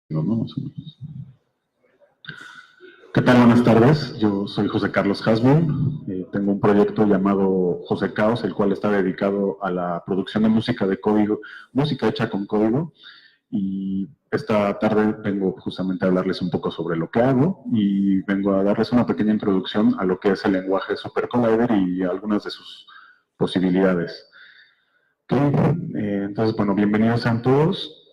¿No? Más o menos. ¿Qué tal? Buenas tardes. Yo soy José Carlos Hasbun. Tengo un proyecto llamado José Caos, el cual está dedicado a la producción de música de código, música hecha con código. Y esta tarde vengo justamente a hablarles un poco sobre lo que hago y vengo a darles una pequeña introducción a lo que es el lenguaje SuperCollider y algunas de sus posibilidades. Okay. Entonces, bueno, bienvenidos a todos.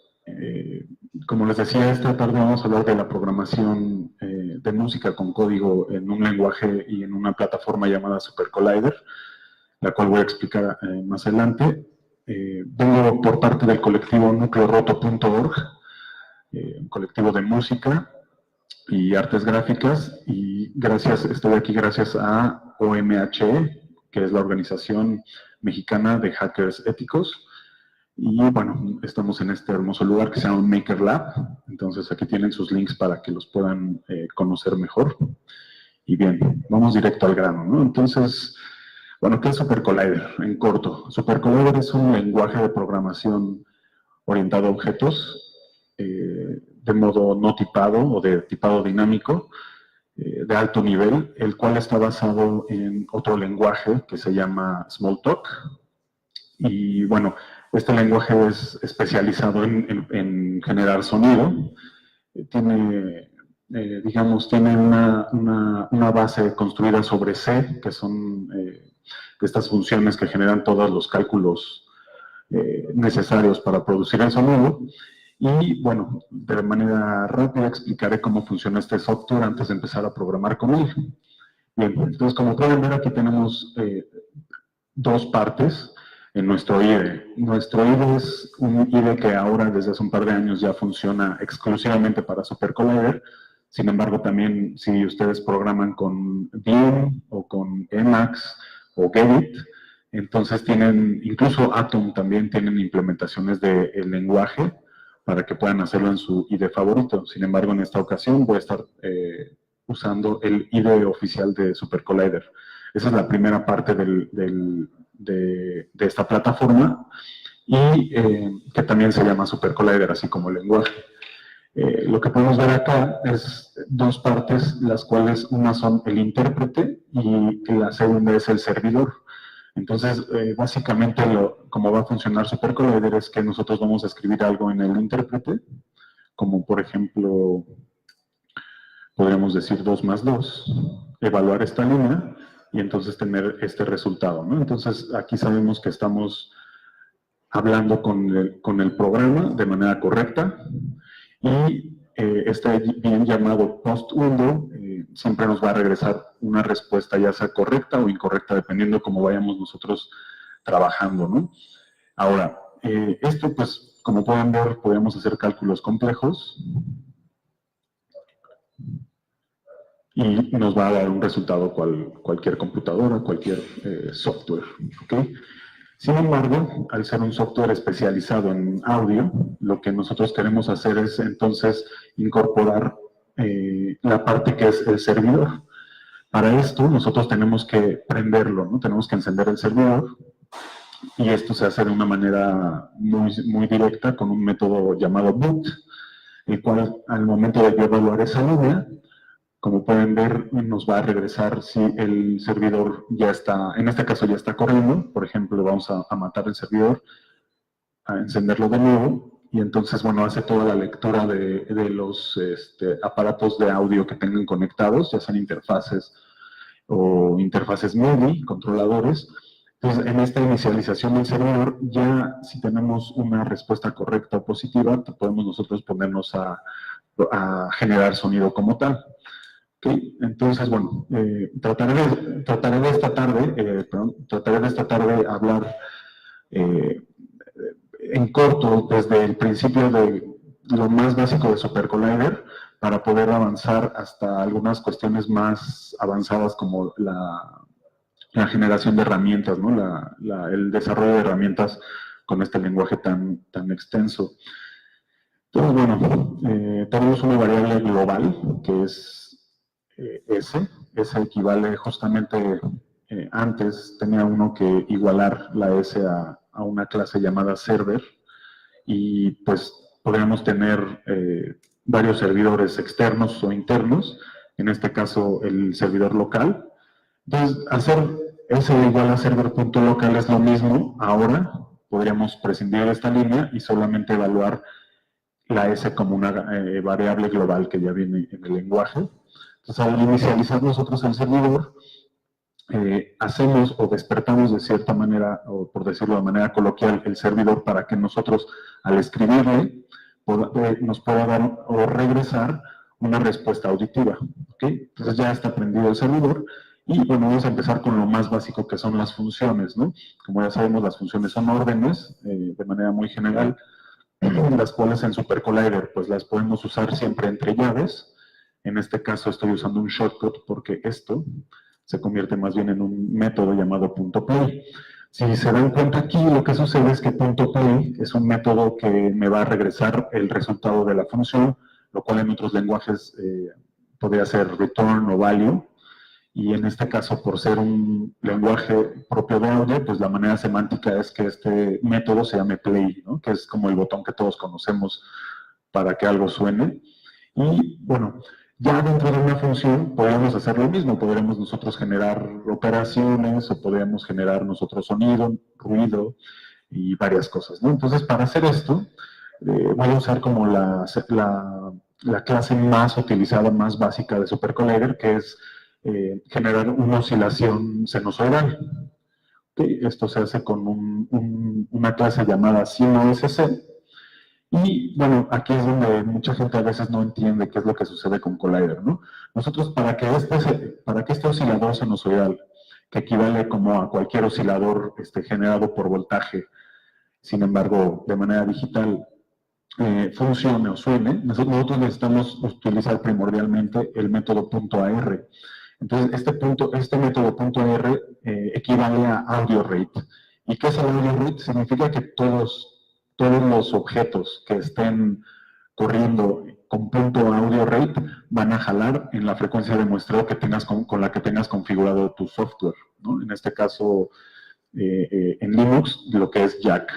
Como les decía, esta tarde vamos a hablar de la programación de música con código en un lenguaje y en una plataforma llamada SuperCollider, la cual voy a explicar más adelante. Vengo por parte del colectivo nucleoroto.org, un colectivo de música y artes gráficas, y estoy aquí gracias a OMHE, que es la Organización Mexicana de Hackers Éticos. Y bueno, estamos en este hermoso lugar que se llama Maker Lab. Entonces aquí tienen sus links para que los puedan conocer mejor. Y bien, vamos directo al grano, ¿no? Entonces, bueno, ¿qué es SuperCollider? En corto, SuperCollider es un lenguaje de programación orientado a objetos de modo no tipado o de tipado dinámico de alto nivel, el cual está basado en otro lenguaje que se llama Smalltalk. Y bueno, este lenguaje es especializado en generar sonido. Tiene, digamos, tiene una base construida sobre C, que son estas funciones que generan todos los cálculos necesarios para producir el sonido. Y bueno, de manera rápida explicaré cómo funciona este software antes de empezar a programar con él. Bien, entonces como pueden ver aquí tenemos dos partes en nuestro IDE. Nuestro IDE es un IDE que ahora desde hace un par de años ya funciona exclusivamente para SuperCollider. Sin embargo, también si ustedes programan con Vim o con Emacs o Gedit, entonces tienen, incluso Atom también tienen implementaciones del lenguaje para que puedan hacerlo en su IDE favorito. Sin embargo, en esta ocasión voy a estar usando el IDE oficial de SuperCollider. Esa es la primera parte de esta plataforma y que también se llama SuperCollider, así como el lenguaje. Lo que podemos ver acá es dos partes, las cuales una son el intérprete y la segunda es el servidor. Entonces, básicamente, cómo va a funcionar SuperCollider es que nosotros vamos a escribir algo en el intérprete, como por ejemplo, podríamos decir 2 más 2, evaluar esta línea y entonces tener este resultado, ¿no? Entonces, aquí sabemos que estamos hablando con el programa de manera correcta y este bien llamado post window siempre nos va a regresar una respuesta ya sea correcta o incorrecta dependiendo cómo vayamos nosotros trabajando, ¿no? Ahora, esto pues como pueden ver podemos hacer cálculos complejos y nos va a dar un resultado cualquier computadora, cualquier software, ¿ok? Sin embargo, al ser un software especializado en audio, lo que nosotros queremos hacer es entonces incorporar la parte que es el servidor. Para esto nosotros tenemos que prenderlo, ¿no? Tenemos que encender el servidor y esto se hace de una manera muy directa con un método llamado boot, el cual al momento de yo evaluar esa línea, como pueden ver, nos va a regresar si el servidor ya está, en este caso ya está corriendo. Por ejemplo, vamos a matar el servidor, a encenderlo de nuevo, y entonces, bueno, hace toda la lectura de los aparatos de audio que tengan conectados, ya sean interfaces o interfaces MIDI, controladores. Entonces, en esta inicialización del servidor, ya si tenemos una respuesta correcta o positiva, podemos nosotros ponernos a generar sonido como tal. Okay. Entonces, bueno, trataré de esta tarde hablar en corto desde el principio de lo más básico de SuperCollider para poder avanzar hasta algunas cuestiones más avanzadas como la generación de herramientas, ¿no? El desarrollo de herramientas con este lenguaje tan extenso. Entonces, bueno, tenemos una variable global que es S. S equivale justamente, antes tenía uno que igualar la S a una clase llamada server y pues podríamos tener varios servidores externos o internos, en este caso el servidor local. Entonces, hacer S igual a server.local es lo mismo. Ahora podríamos prescindir de esta línea y solamente evaluar la S como una variable global que ya viene en el lenguaje. Entonces, al inicializar nosotros el servidor, hacemos o despertamos de cierta manera, o por decirlo de manera coloquial, el servidor para que nosotros, al escribirle, nos pueda dar o regresar una respuesta auditiva. ¿Okay? Entonces ya está aprendido el servidor. Y bueno, vamos a empezar con lo más básico que son las funciones, ¿no? Como ya sabemos, las funciones son órdenes, de manera muy general, las cuales en SuperCollider pues las podemos usar siempre entre llaves. En este caso estoy usando un shortcut porque esto se convierte más bien en un método llamado .play. Si se dan cuenta aquí, lo que sucede es que .play es un método que me va a regresar el resultado de la función, lo cual en otros lenguajes podría ser return o value. Y en este caso, por ser un lenguaje propio de audio, pues la manera semántica es que este método se llame play, ¿no? Que es como el botón que todos conocemos para que algo suene. Y bueno, ya dentro de una función podríamos hacer lo mismo, podríamos nosotros generar operaciones o podríamos generar nosotros sonido, ruido y varias cosas, ¿no? Entonces, para hacer esto, voy a usar como la clase más utilizada, más básica de SuperCollider, que es generar una oscilación sinusoidal. ¿Okay? Esto se hace con una clase llamada SINOSC. Y bueno, aquí es donde mucha gente a veces no entiende qué es lo que sucede con Collider, ¿no? Nosotros, para que este oscilador sinusoidal, que equivale como a cualquier oscilador generado por voltaje, sin embargo, de manera digital, funcione o suene, nosotros necesitamos utilizar primordialmente el método .ar. Entonces, este método .ar equivale a audio rate. ¿Y qué es el audio rate? Significa que todos los objetos que estén corriendo con audio rate van a jalar en la frecuencia de muestreo que tengas con la que tengas configurado tu software, ¿no? En este caso, en Linux, lo que es Jack.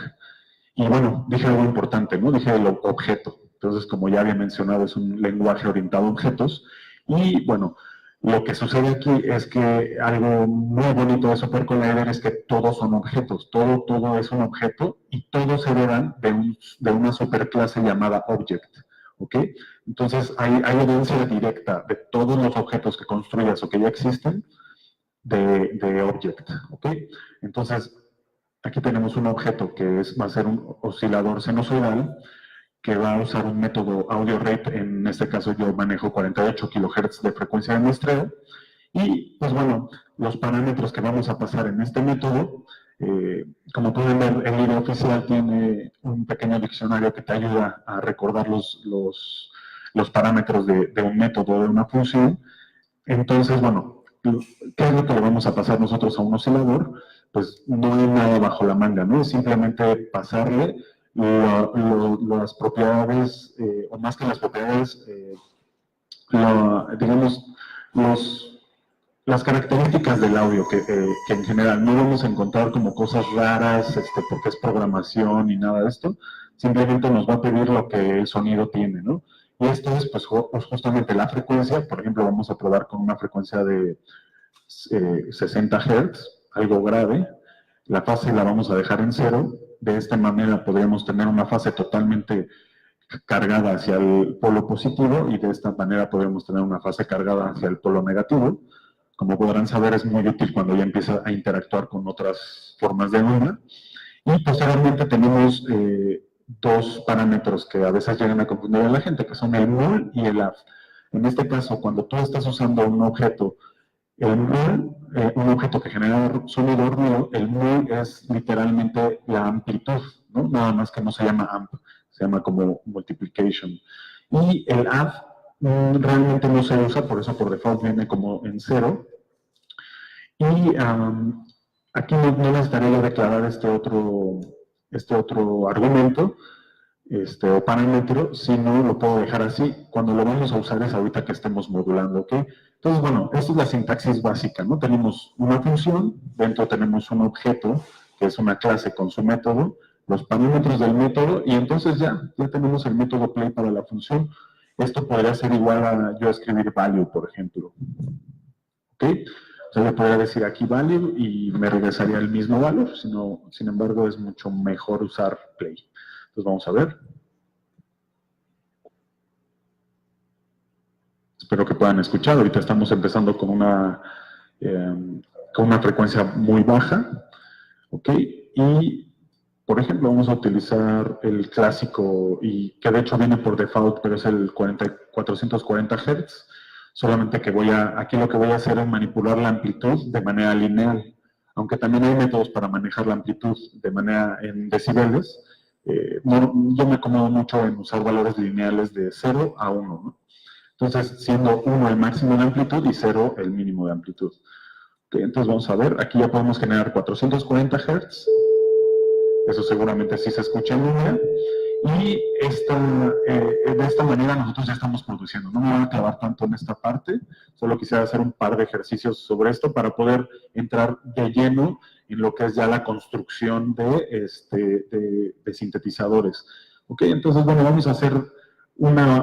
Y bueno, dije algo importante, ¿no? Dije el objeto. Entonces, como ya había mencionado, es un lenguaje orientado a objetos. Y bueno, lo que sucede aquí es que algo muy bonito de SuperCollider es que todos son objetos. Todo es un objeto y todos se heredan de una superclase llamada Object. ¿Ok? Entonces, hay herencia directa de todos los objetos que construyas o que ya existen de Object. ¿Ok? Entonces, aquí tenemos un objeto que va a ser un oscilador sinusoidal que va a usar un método audio rate. En este caso yo manejo 48 kHz de frecuencia de muestreo. Y pues bueno, los parámetros que vamos a pasar en este método, como pueden ver, el libro oficial tiene un pequeño diccionario que te ayuda a recordar los parámetros de un método, de una función. Entonces, bueno, ¿qué es lo que le vamos a pasar nosotros a un oscilador? Pues no hay nada bajo la manga, ¿no? Es simplemente pasarle las propiedades, o más que las propiedades, digamos, las características del audio, que en general no vamos a encontrar como cosas raras, porque es programación y nada de esto. Simplemente nos va a pedir lo que el sonido tiene, ¿no? Y esto es pues justamente la frecuencia. Por ejemplo, vamos a probar con una frecuencia de 60 Hz, algo grave. La fase la vamos a dejar en 0. De esta manera podríamos tener una fase totalmente cargada hacia el polo positivo y de esta manera podríamos tener una fase cargada hacia el polo negativo. Como podrán saber, es muy útil cuando ya empieza a interactuar con otras formas de onda. Y posteriormente tenemos dos parámetros que a veces llegan a confundir a la gente, que son el mul y el AF. En este caso, cuando tú estás usando un objeto, el mul, un objeto que genera sonido o ruido, el mul es literalmente la amplitud, ¿no? Nada más que no se llama amp, se llama como multiplication. Y el AF realmente no se usa, por eso por default viene como en 0. Y aquí no necesitaría yo declarar este otro argumento, o parámetro, sino lo puedo dejar así. Cuando lo vamos a usar es ahorita que estemos modulando, ¿ok? Entonces, bueno, esta es la sintaxis básica, ¿no? Tenemos una función, dentro tenemos un objeto, que es una clase con su método, los parámetros del método, y entonces ya tenemos el método play para la función. Esto podría ser igual a yo escribir value, por ejemplo. ¿Ok? O sea, yo podría decir aquí value y me regresaría el mismo valor, sin embargo es mucho mejor usar play. Entonces vamos a ver. Espero que puedan escuchar. Ahorita estamos empezando con una frecuencia muy baja. ¿Ok? Y, por ejemplo, vamos a utilizar el clásico, y que de hecho viene por default, pero es el 440 Hz. Solamente que aquí lo que voy a hacer es manipular la amplitud de manera lineal. Aunque también hay métodos para manejar la amplitud de manera en decibeles. Yo me acomodo mucho en usar valores lineales de 0 a 1, ¿no? Entonces, siendo 1 el máximo de amplitud y 0 el mínimo de amplitud. Okay, entonces vamos a ver, aquí ya podemos generar 440 Hz. Eso seguramente sí se escucha en línea. Y de esta manera nosotros ya estamos produciendo. No me voy a clavar tanto en esta parte, solo quisiera hacer un par de ejercicios sobre esto para poder entrar de lleno en lo que es ya la construcción de sintetizadores. Ok, entonces, bueno, vamos a hacer una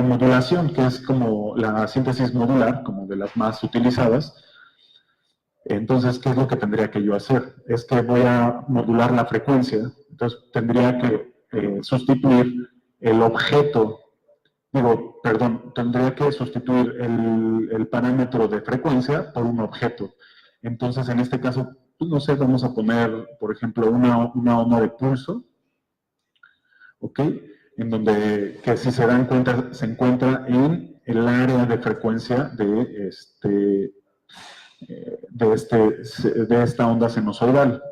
modulación que es como la síntesis modular, como de las más utilizadas. Entonces, ¿qué es lo que tendría que yo hacer? Es que voy a modular la frecuencia, entonces tendría que sustituir el objeto, tendría que sustituir el parámetro de frecuencia por un objeto. Entonces, en este caso, pues no sé, vamos a poner, por ejemplo, una onda de pulso, ¿ok? En donde, que si se dan cuenta, se encuentra en el área de frecuencia de esta onda sinusoidal.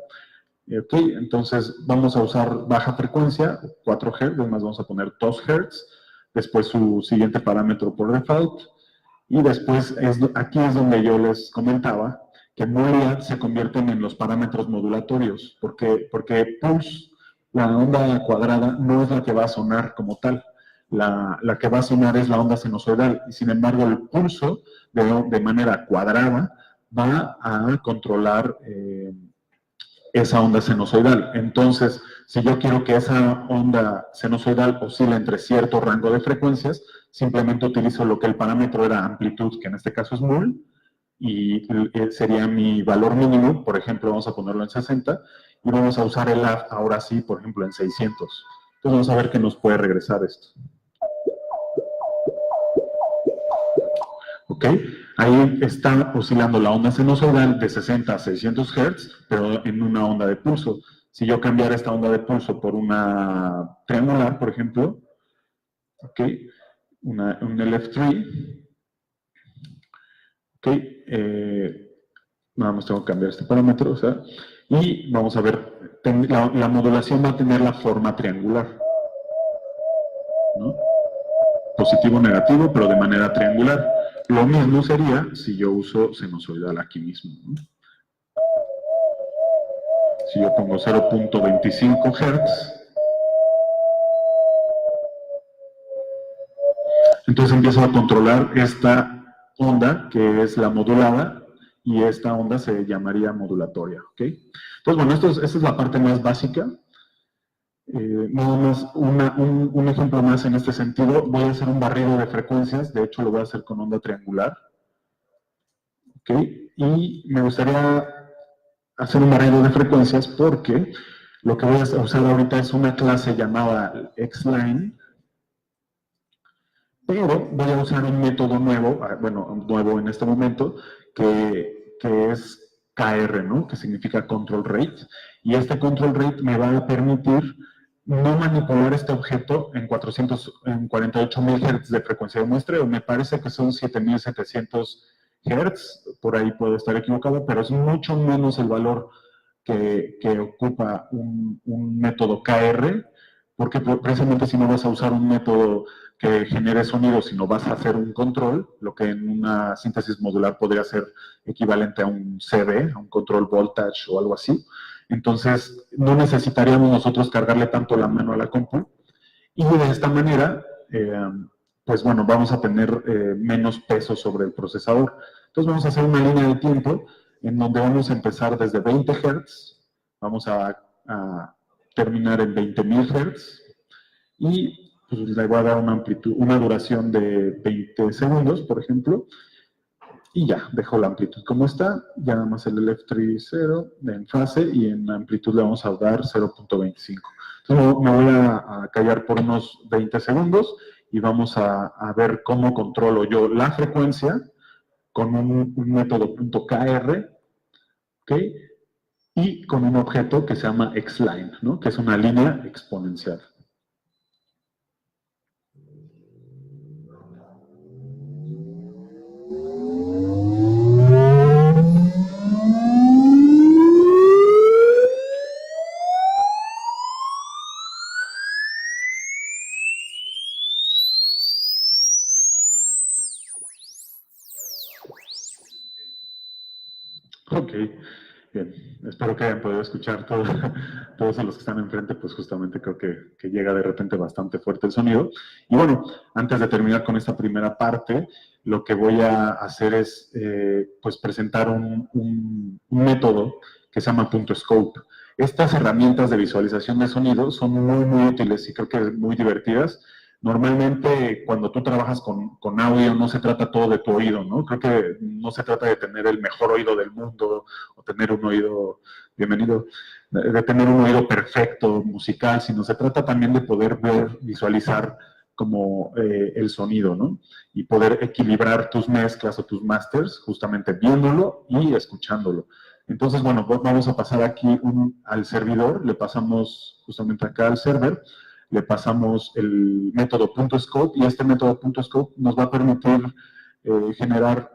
Ok, entonces vamos a usar baja frecuencia, 4 Hz, además vamos a poner 2 Hz, después su siguiente parámetro por default, y después aquí es donde yo les comentaba que Myriad se convierten en los parámetros modulatorios, porque pulse, la onda cuadrada, no es la que va a sonar como tal. La que va a sonar es la onda sinusoidal, y sin embargo el pulso, de manera cuadrada, va a controlar esa onda sinusoidal. Entonces, si yo quiero que esa onda sinusoidal oscile entre cierto rango de frecuencias, simplemente utilizo lo que el parámetro era amplitud, que en este caso es mul, y sería mi valor mínimo, por ejemplo, vamos a ponerlo en 60, y vamos a usar el AF ahora sí, por ejemplo, en 600. Entonces vamos a ver qué nos puede regresar esto. ¿Ok? Ahí está oscilando la onda sinusoidal de 60 a 600 Hz, pero en una onda de pulso. Si yo cambiara esta onda de pulso por una triangular, por ejemplo, ¿ok? Un LF3, ¿ok? Nada más tengo que cambiar este parámetro, o sea, y vamos a ver, la modulación va a tener la forma triangular, ¿no? Positivo, negativo, pero de manera triangular. Lo mismo sería si yo uso sinusoidal aquí mismo, ¿no? Si yo pongo 0.25 Hz, entonces empiezo a controlar esta onda, que es la modulada, y esta onda se llamaría modulatoria, ¿ok? Entonces, bueno, esta es la parte más básica. Nada más un ejemplo más en este sentido. Voy a hacer un barrido de frecuencias, de hecho lo voy a hacer con onda triangular. ¿Ok? Y me gustaría hacer un barrido de frecuencias porque lo que voy a usar ahorita es una clase llamada Xline, pero voy a usar un método nuevo, bueno, nuevo en este momento, que es KR, ¿no? Que significa Control Rate, y este Control Rate me va a permitir no manipular este objeto en 48.000 Hz de frecuencia de muestreo. Me parece que son 7.700 Hz, por ahí puedo estar equivocado, pero es mucho menos el valor que ocupa un método KR, porque precisamente si no vas a usar un método que genere sonido, sino vas a hacer un control, lo que en una síntesis modular podría ser equivalente a un CD, a un control voltage o algo así. Entonces, no necesitaríamos nosotros cargarle tanto la mano a la compu, y de esta manera, pues bueno, vamos a tener menos peso sobre el procesador. Entonces vamos a hacer una línea de tiempo en donde vamos a empezar desde 20 Hz, vamos a terminar en 20.000 Hz, y pues le voy a dar una amplitud, una duración de 20 segundos, por ejemplo, y ya, dejo la amplitud como está, ya nada más el LF3 0 en fase, y en amplitud le vamos a dar 0.25. Entonces me voy a callar por unos 20 segundos, y vamos a ver cómo controlo yo la frecuencia con un método .kr, ¿ok? Y con un objeto que se llama xline, ¿no? Que es una línea exponencial. Ok, bien. Espero que hayan podido escuchar todos los que están enfrente, pues justamente creo que llega de repente bastante fuerte el sonido. Y bueno, antes de terminar con esta primera parte, lo que voy a hacer es pues presentar un método que se llama .scope. Estas herramientas de visualización de sonido son muy útiles y creo que muy divertidas. Normalmente, cuando tú trabajas con audio, no se trata todo de tu oído, ¿no? Creo que no se trata de tener el mejor oído del mundo o tener un oído, bienvenido, de tener un oído perfecto, musical, sino se trata también de poder ver, visualizar como el sonido, ¿no? Y poder equilibrar tus mezclas o tus masters justamente viéndolo y escuchándolo. Entonces, bueno, vamos a pasar aquí al servidor, le pasamos justamente acá al server, le pasamos el método .scope, y este método .scope nos va a permitir generar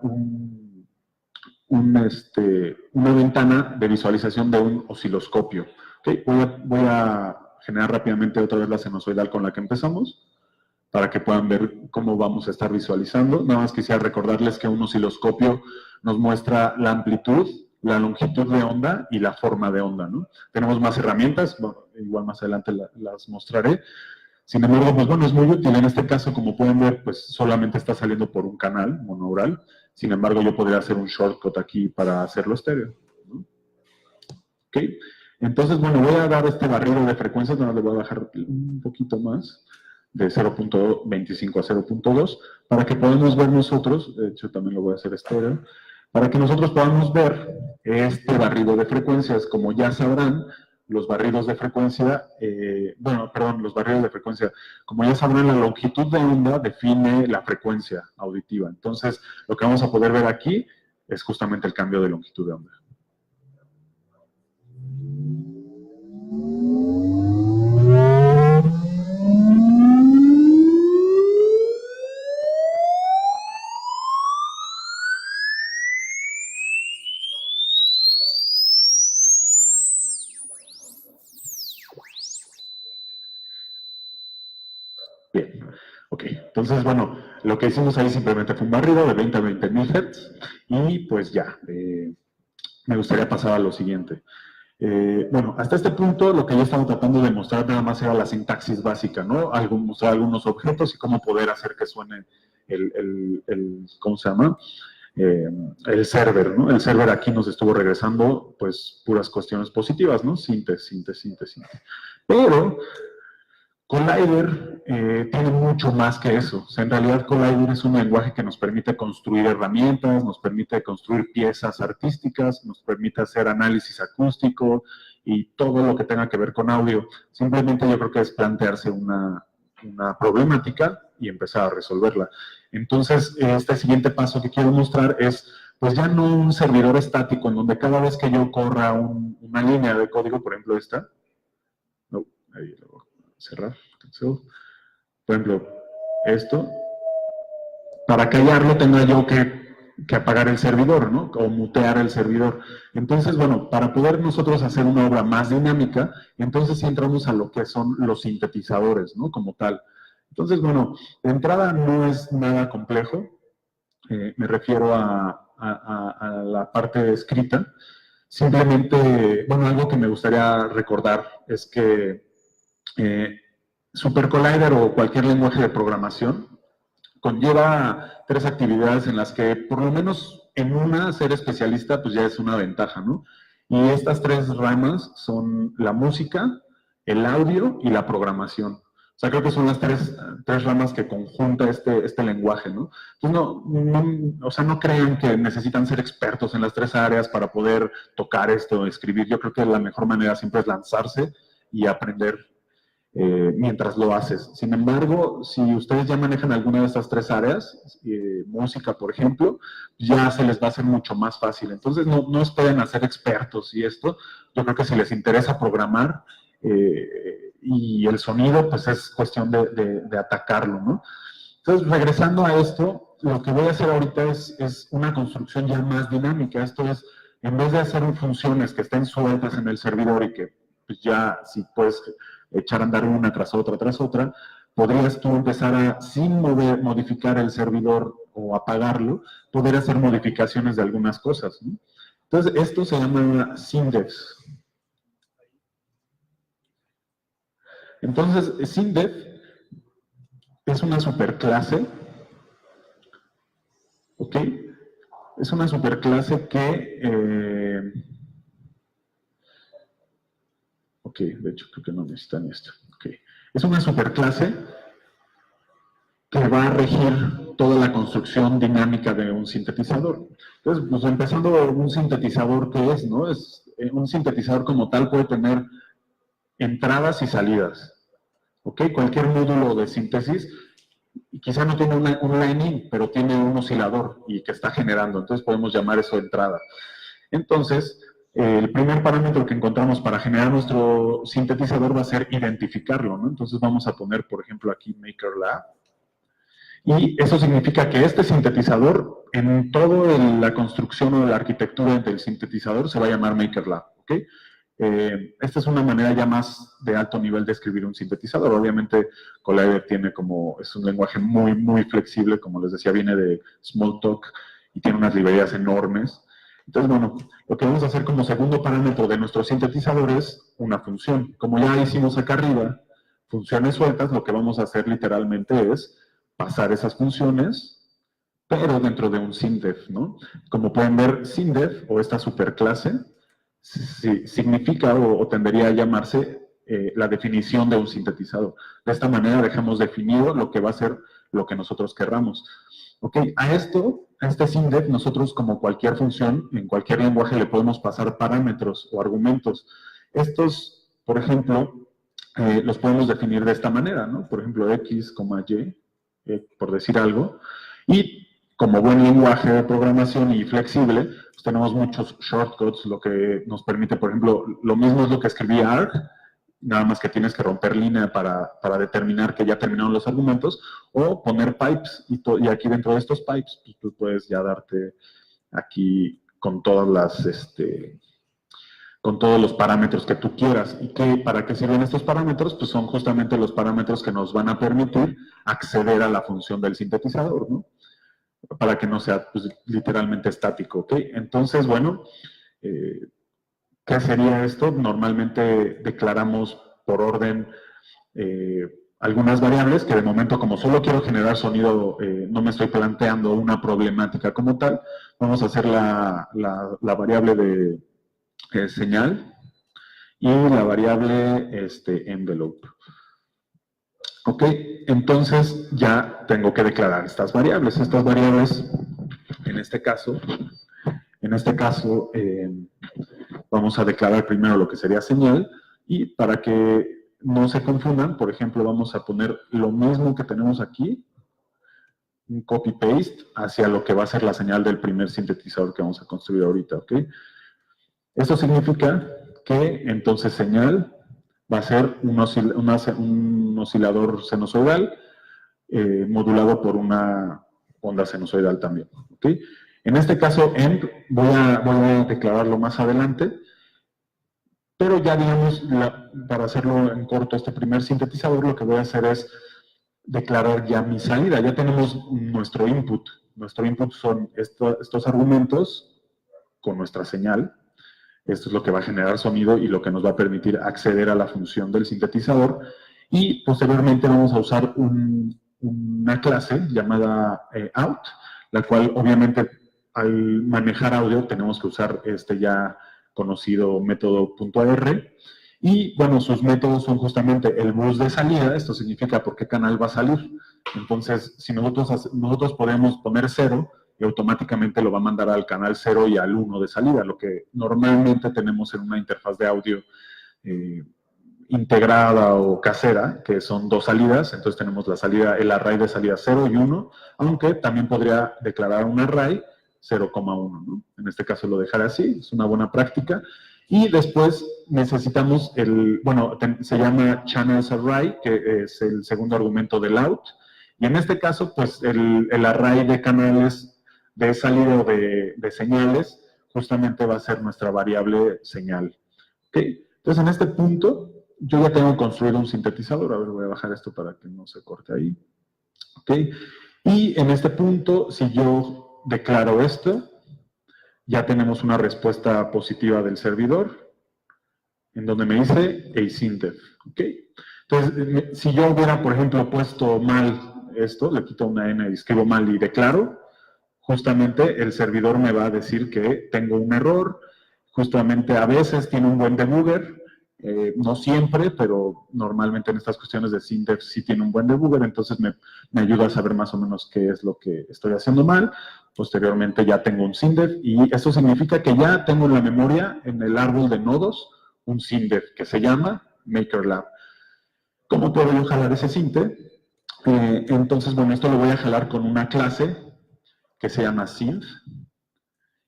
una ventana de visualización de un osciloscopio. Okay, voy a generar rápidamente otra vez la sinusoidal con la que empezamos, para que puedan ver cómo vamos a estar visualizando. Nada más quisiera recordarles que un osciloscopio nos muestra la amplitud, la longitud de onda y la forma de onda, ¿no? Tenemos más herramientas, bueno, igual más adelante las mostraré. Sin embargo, pues bueno, es muy útil. En este caso, como pueden ver, pues solamente está saliendo por un canal monaural. Sin embargo, yo podría hacer un shortcut aquí para hacerlo estéreo, ¿no? Ok, entonces, bueno, voy a dar este barrido de frecuencias, no le voy a bajar un poquito más, de 0.25 a 0.2, para que podamos ver nosotros, de hecho también lo voy a hacer estéreo, para que nosotros podamos ver este barrido de frecuencias. Como ya sabrán, los barridos de frecuencia, los barridos de frecuencia, como ya sabrán, la longitud de onda define la frecuencia auditiva. Entonces, lo que vamos a poder ver aquí es justamente el cambio de longitud de onda. Bien, ok. Entonces, bueno, lo que hicimos ahí simplemente fue un barrido de 20 a 20.000 Hz, y pues ya, me gustaría pasar a lo siguiente. Bueno, hasta este punto lo que yo estaba tratando de mostrar nada más era la sintaxis básica, ¿no? Mostrar algunos objetos y cómo poder hacer que suene ¿cómo se llama? El server, ¿no? El server aquí nos estuvo regresando, pues, puras cuestiones positivas, ¿no? Síntesis. Pero Collider tiene mucho más que eso. O sea, en realidad Collider es un lenguaje que nos permite construir herramientas, nos permite construir piezas artísticas, nos permite hacer análisis acústico y todo lo que tenga que ver con audio. Simplemente yo creo que es plantearse una problemática y empezar a resolverla. Entonces, este siguiente paso que quiero mostrar es, pues ya no un servidor estático en donde cada vez que yo corra una línea de código, por ejemplo esta, no, ahí lo voy a cerrar, por ejemplo, esto, para callarlo tenga yo que apagar el servidor, ¿no? O mutear el servidor. Entonces, bueno, para poder nosotros hacer una obra más dinámica, entonces sí entramos a lo que son los sintetizadores, ¿no? Como tal. Entonces, bueno, de entrada no es nada complejo. Me refiero a la parte escrita. Simplemente, bueno, algo que me gustaría recordar es que SuperCollider o cualquier lenguaje de programación conlleva 3 actividades en las que, por lo menos en una, ser especialista pues ya es una ventaja, ¿no? Y estas 3 ramas son la música, el audio y la programación. O sea, creo que son las tres ramas que conjunta este lenguaje, ¿no? Entonces, o sea, no crean que necesitan ser expertos en las tres áreas para poder tocar esto o escribir. Yo creo que la mejor manera siempre es lanzarse y aprender mientras lo haces. Sin embargo, si ustedes ya manejan alguna de estas tres áreas, música, por ejemplo, ya se les va a hacer mucho más fácil. Entonces, no esperen a ser expertos y esto. Yo creo que si les interesa programar y el sonido, pues es cuestión de atacarlo, ¿no? Entonces, regresando a esto, lo que voy a hacer ahorita es una construcción ya más dinámica. Esto es, en vez de hacer funciones que estén sueltas en el servidor y que pues ya, si puedes echar a andar una tras otra, podrías tú empezar a, sin modificar el servidor o apagarlo, poder hacer modificaciones de algunas cosas, ¿no? Entonces, esto se llama SYNDEF. Entonces, SYNDEF es una superclase, ¿ok? Es una superclase que... ok, de hecho creo que no necesitan esto. Okay. Es una superclase que va a regir toda la construcción dinámica de un sintetizador. Entonces, pues empezando, un sintetizador, ¿qué es? ¿No? Un sintetizador como tal puede tener entradas y salidas. ¿Ok? Cualquier módulo de síntesis, quizá no tiene un line-in, pero tiene un oscilador y que está generando. Entonces podemos llamar eso entrada. Entonces, el primer parámetro que encontramos para generar nuestro sintetizador va a ser identificarlo, ¿no? Entonces vamos a poner, por ejemplo, aquí MakerLab. Y eso significa que este sintetizador, en toda la construcción o la arquitectura del sintetizador, se va a llamar MakerLab, ¿ok? Esta es una manera ya más de alto nivel de escribir un sintetizador. Obviamente, Collider es un lenguaje muy, muy flexible, como les decía, viene de Smalltalk y tiene unas librerías enormes. Entonces, bueno, lo que vamos a hacer como segundo parámetro de nuestro sintetizador es una función. Como ya hicimos acá arriba, funciones sueltas, lo que vamos a hacer literalmente es pasar esas funciones, pero dentro de un SYNDEF, ¿no? Como pueden ver, SYNDEF, o esta superclase, significa o tendería a llamarse la definición de un sintetizador. De esta manera dejamos definido lo que va a ser lo que nosotros querramos. Ok, a este SYNDEF, nosotros como cualquier función, en cualquier lenguaje le podemos pasar parámetros o argumentos. Estos, por ejemplo, los podemos definir de esta manera, ¿no? Por ejemplo, X, Y, por decir algo, y como buen lenguaje de programación y flexible, pues tenemos muchos shortcuts, lo que nos permite, por ejemplo, lo mismo es lo que escribí ARG, nada más que tienes que romper línea para determinar que ya terminaron los argumentos, o poner pipes, y aquí dentro de estos pipes, pues tú puedes ya darte aquí con todas las, con todos los parámetros que tú quieras. ¿Y para qué sirven estos parámetros? Pues son justamente los parámetros que nos van a permitir acceder a la función del sintetizador, ¿no? Para que no sea pues, literalmente estático, ¿ok? Entonces, bueno, ¿qué sería esto? Normalmente declaramos por orden algunas variables que de momento, como solo quiero generar sonido, no me estoy planteando una problemática como tal. Vamos a hacer la variable de señal y la variable envelope. Ok, entonces ya tengo que declarar estas variables. Estas variables, en este caso, vamos a declarar primero lo que sería señal, y para que no se confundan, por ejemplo, vamos a poner lo mismo que tenemos aquí, un copy-paste hacia lo que va a ser la señal del primer sintetizador que vamos a construir ahorita, ¿ok? Esto significa que entonces señal va a ser un oscilador sinusoidal modulado por una onda sinusoidal también, ¿ok? En este caso, end, voy a declararlo más adelante, pero ya digamos, para hacerlo en corto, este primer sintetizador, lo que voy a hacer es declarar ya mi salida. Ya tenemos nuestro input. Nuestro input son estos argumentos con nuestra señal. Esto es lo que va a generar sonido y lo que nos va a permitir acceder a la función del sintetizador. Y posteriormente vamos a usar una clase llamada out, la cual obviamente al manejar audio tenemos que usar este ya conocido método .ar, Y, bueno, sus métodos son justamente el bus de salida, esto significa por qué canal va a salir. Entonces, si nosotros podemos poner 0, y automáticamente lo va a mandar al canal 0 y al 1 de salida, lo que normalmente tenemos en una interfaz de audio integrada o casera, que son 2 salidas. Entonces tenemos la salida, el array de salida 0 y 1, aunque también podría declarar un array 0,1, ¿no? En este caso lo dejaré así, es una buena práctica. Y después necesitamos se llama channels array, que es el segundo argumento del out. Y en este caso, pues el array de canales de salida o de señales justamente va a ser nuestra variable señal. ¿Okay? Entonces, en este punto, yo ya tengo construido un sintetizador. A ver, voy a bajar esto para que no se corte ahí. ¿Ok? Y en este punto, si yo declaro esto, ya tenemos una respuesta positiva del servidor, en donde me dice async. ¿Ok? Entonces, si yo hubiera, por ejemplo, puesto mal esto, le quito una n y escribo mal y declaro, justamente el servidor me va a decir que tengo un error. Justamente a veces tiene un buen debugger, no siempre, pero normalmente en estas cuestiones de SYNDEF sí tiene un buen debugger, entonces me ayuda a saber más o menos qué es lo que estoy haciendo mal. Posteriormente ya tengo un SYNDEF y eso significa que ya tengo en la memoria, en el árbol de nodos, un SYNDEF que se llama MakerLab. ¿Cómo puedo yo jalar ese SYNDEF? Entonces, bueno, esto lo voy a jalar con una clase que se llama synth,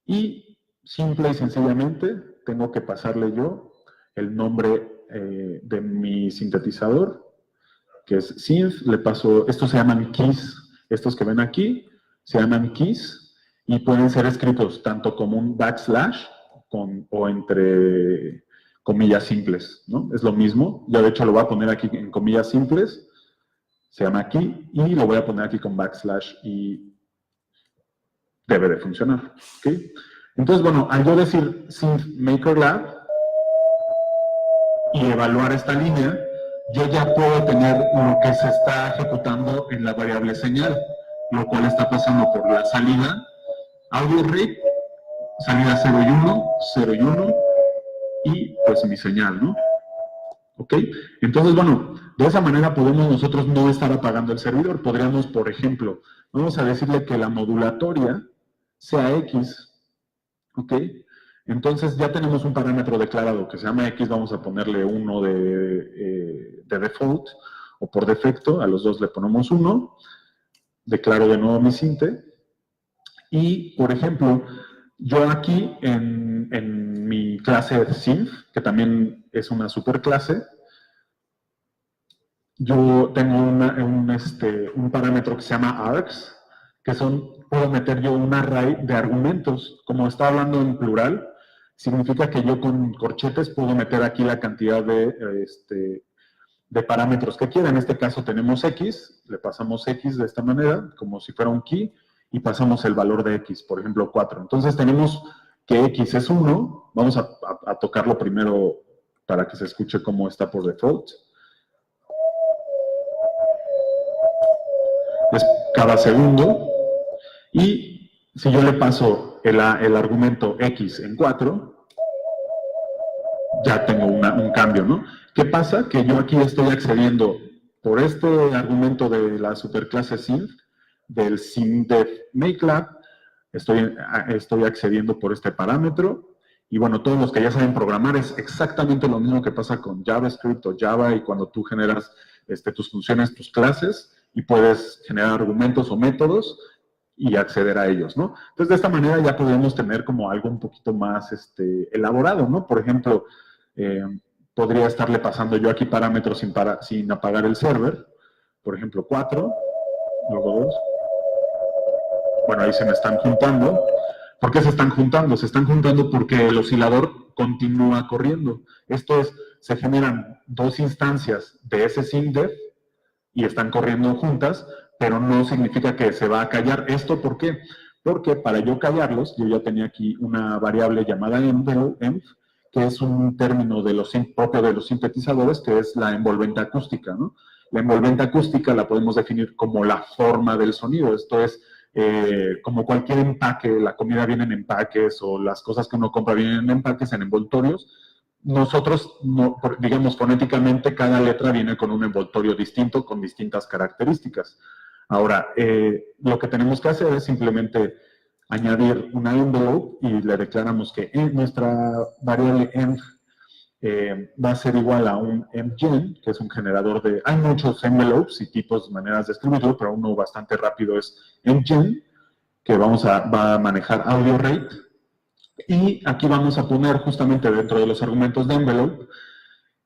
y simple y sencillamente tengo que pasarle yo el nombre de mi sintetizador, que es synth. Le paso, estos se llaman keys, estos que ven aquí se llaman keys, y pueden ser escritos tanto como un backslash o entre comillas simples, ¿no? Es lo mismo. Yo de hecho lo voy a poner aquí en comillas simples, se llama key, y lo voy a poner aquí con backslash y debe de funcionar. ¿Okay? Entonces, bueno, al yo decir synth MakerLab y evaluar esta línea, yo ya puedo tener lo que se está ejecutando en la variable señal, lo cual está pasando por la salida audio rate, salida 0 y 1, 0 y 1, y pues mi señal, ¿no? ¿Ok? Entonces, bueno, de esa manera podemos nosotros no estar apagando el servidor. Podríamos, por ejemplo, vamos a decirle que la modulatoria sea X, ¿ok? Entonces ya tenemos un parámetro declarado que se llama X, vamos a ponerle 1 de default, o por defecto, a los dos le ponemos 1, declaro de nuevo mi sinte, y, por ejemplo, yo aquí en mi clase synth, que también es una superclase, yo tengo un parámetro que se llama args, que puedo meter yo un array de argumentos. Como está hablando en plural, significa que yo con corchetes puedo meter aquí la cantidad de parámetros que quiera. En este caso tenemos X, le pasamos X de esta manera, como si fuera un key, y pasamos el valor de X, por ejemplo 4. Entonces tenemos que X es 1, vamos a tocarlo primero para que se escuche cómo está por default. Es cada segundo, y si yo le paso el argumento X en 4, ya tengo un cambio, ¿no? ¿Qué pasa? Que yo aquí estoy accediendo por este argumento de la superclase synth, del synth MakeLab, estoy accediendo por este parámetro, y bueno, todos los que ya saben programar es exactamente lo mismo que pasa con JavaScript o Java, y cuando tú generas tus funciones, tus clases, y puedes generar argumentos o métodos y acceder a ellos, ¿no? Entonces, de esta manera ya podemos tener como algo un poquito más elaborado, ¿no? Por ejemplo, podría estarle pasando yo aquí parámetros sin apagar el server, por ejemplo 4, luego 2. Bueno, ahí se me están juntando. ¿Por qué se están juntando? Se están juntando porque el oscilador continúa corriendo. Esto es, se generan dos instancias de ese SYNDEF y están corriendo juntas, pero no significa que se va a callar. ¿Esto por qué? Porque para yo callarlos, yo ya tenía aquí una variable llamada env, que es un término propio de los sintetizadores, que es la envolvente acústica, ¿no? La envolvente acústica la podemos definir como la forma del sonido. Esto es, como cualquier empaque, la comida viene en empaques, o las cosas que uno compra vienen en empaques, en envoltorios. nosotros, digamos, fonéticamente, cada letra viene con un envoltorio distinto, con distintas características. Ahora, lo que tenemos que hacer es simplemente añadir una envelope y le declaramos que nuestra variable env va a ser igual a un envgen, que es un generador de... Hay muchos envelopes y tipos, maneras de escribirlo, pero uno bastante rápido es envgen, que va a manejar audio rate. Y aquí vamos a poner justamente dentro de los argumentos de envelope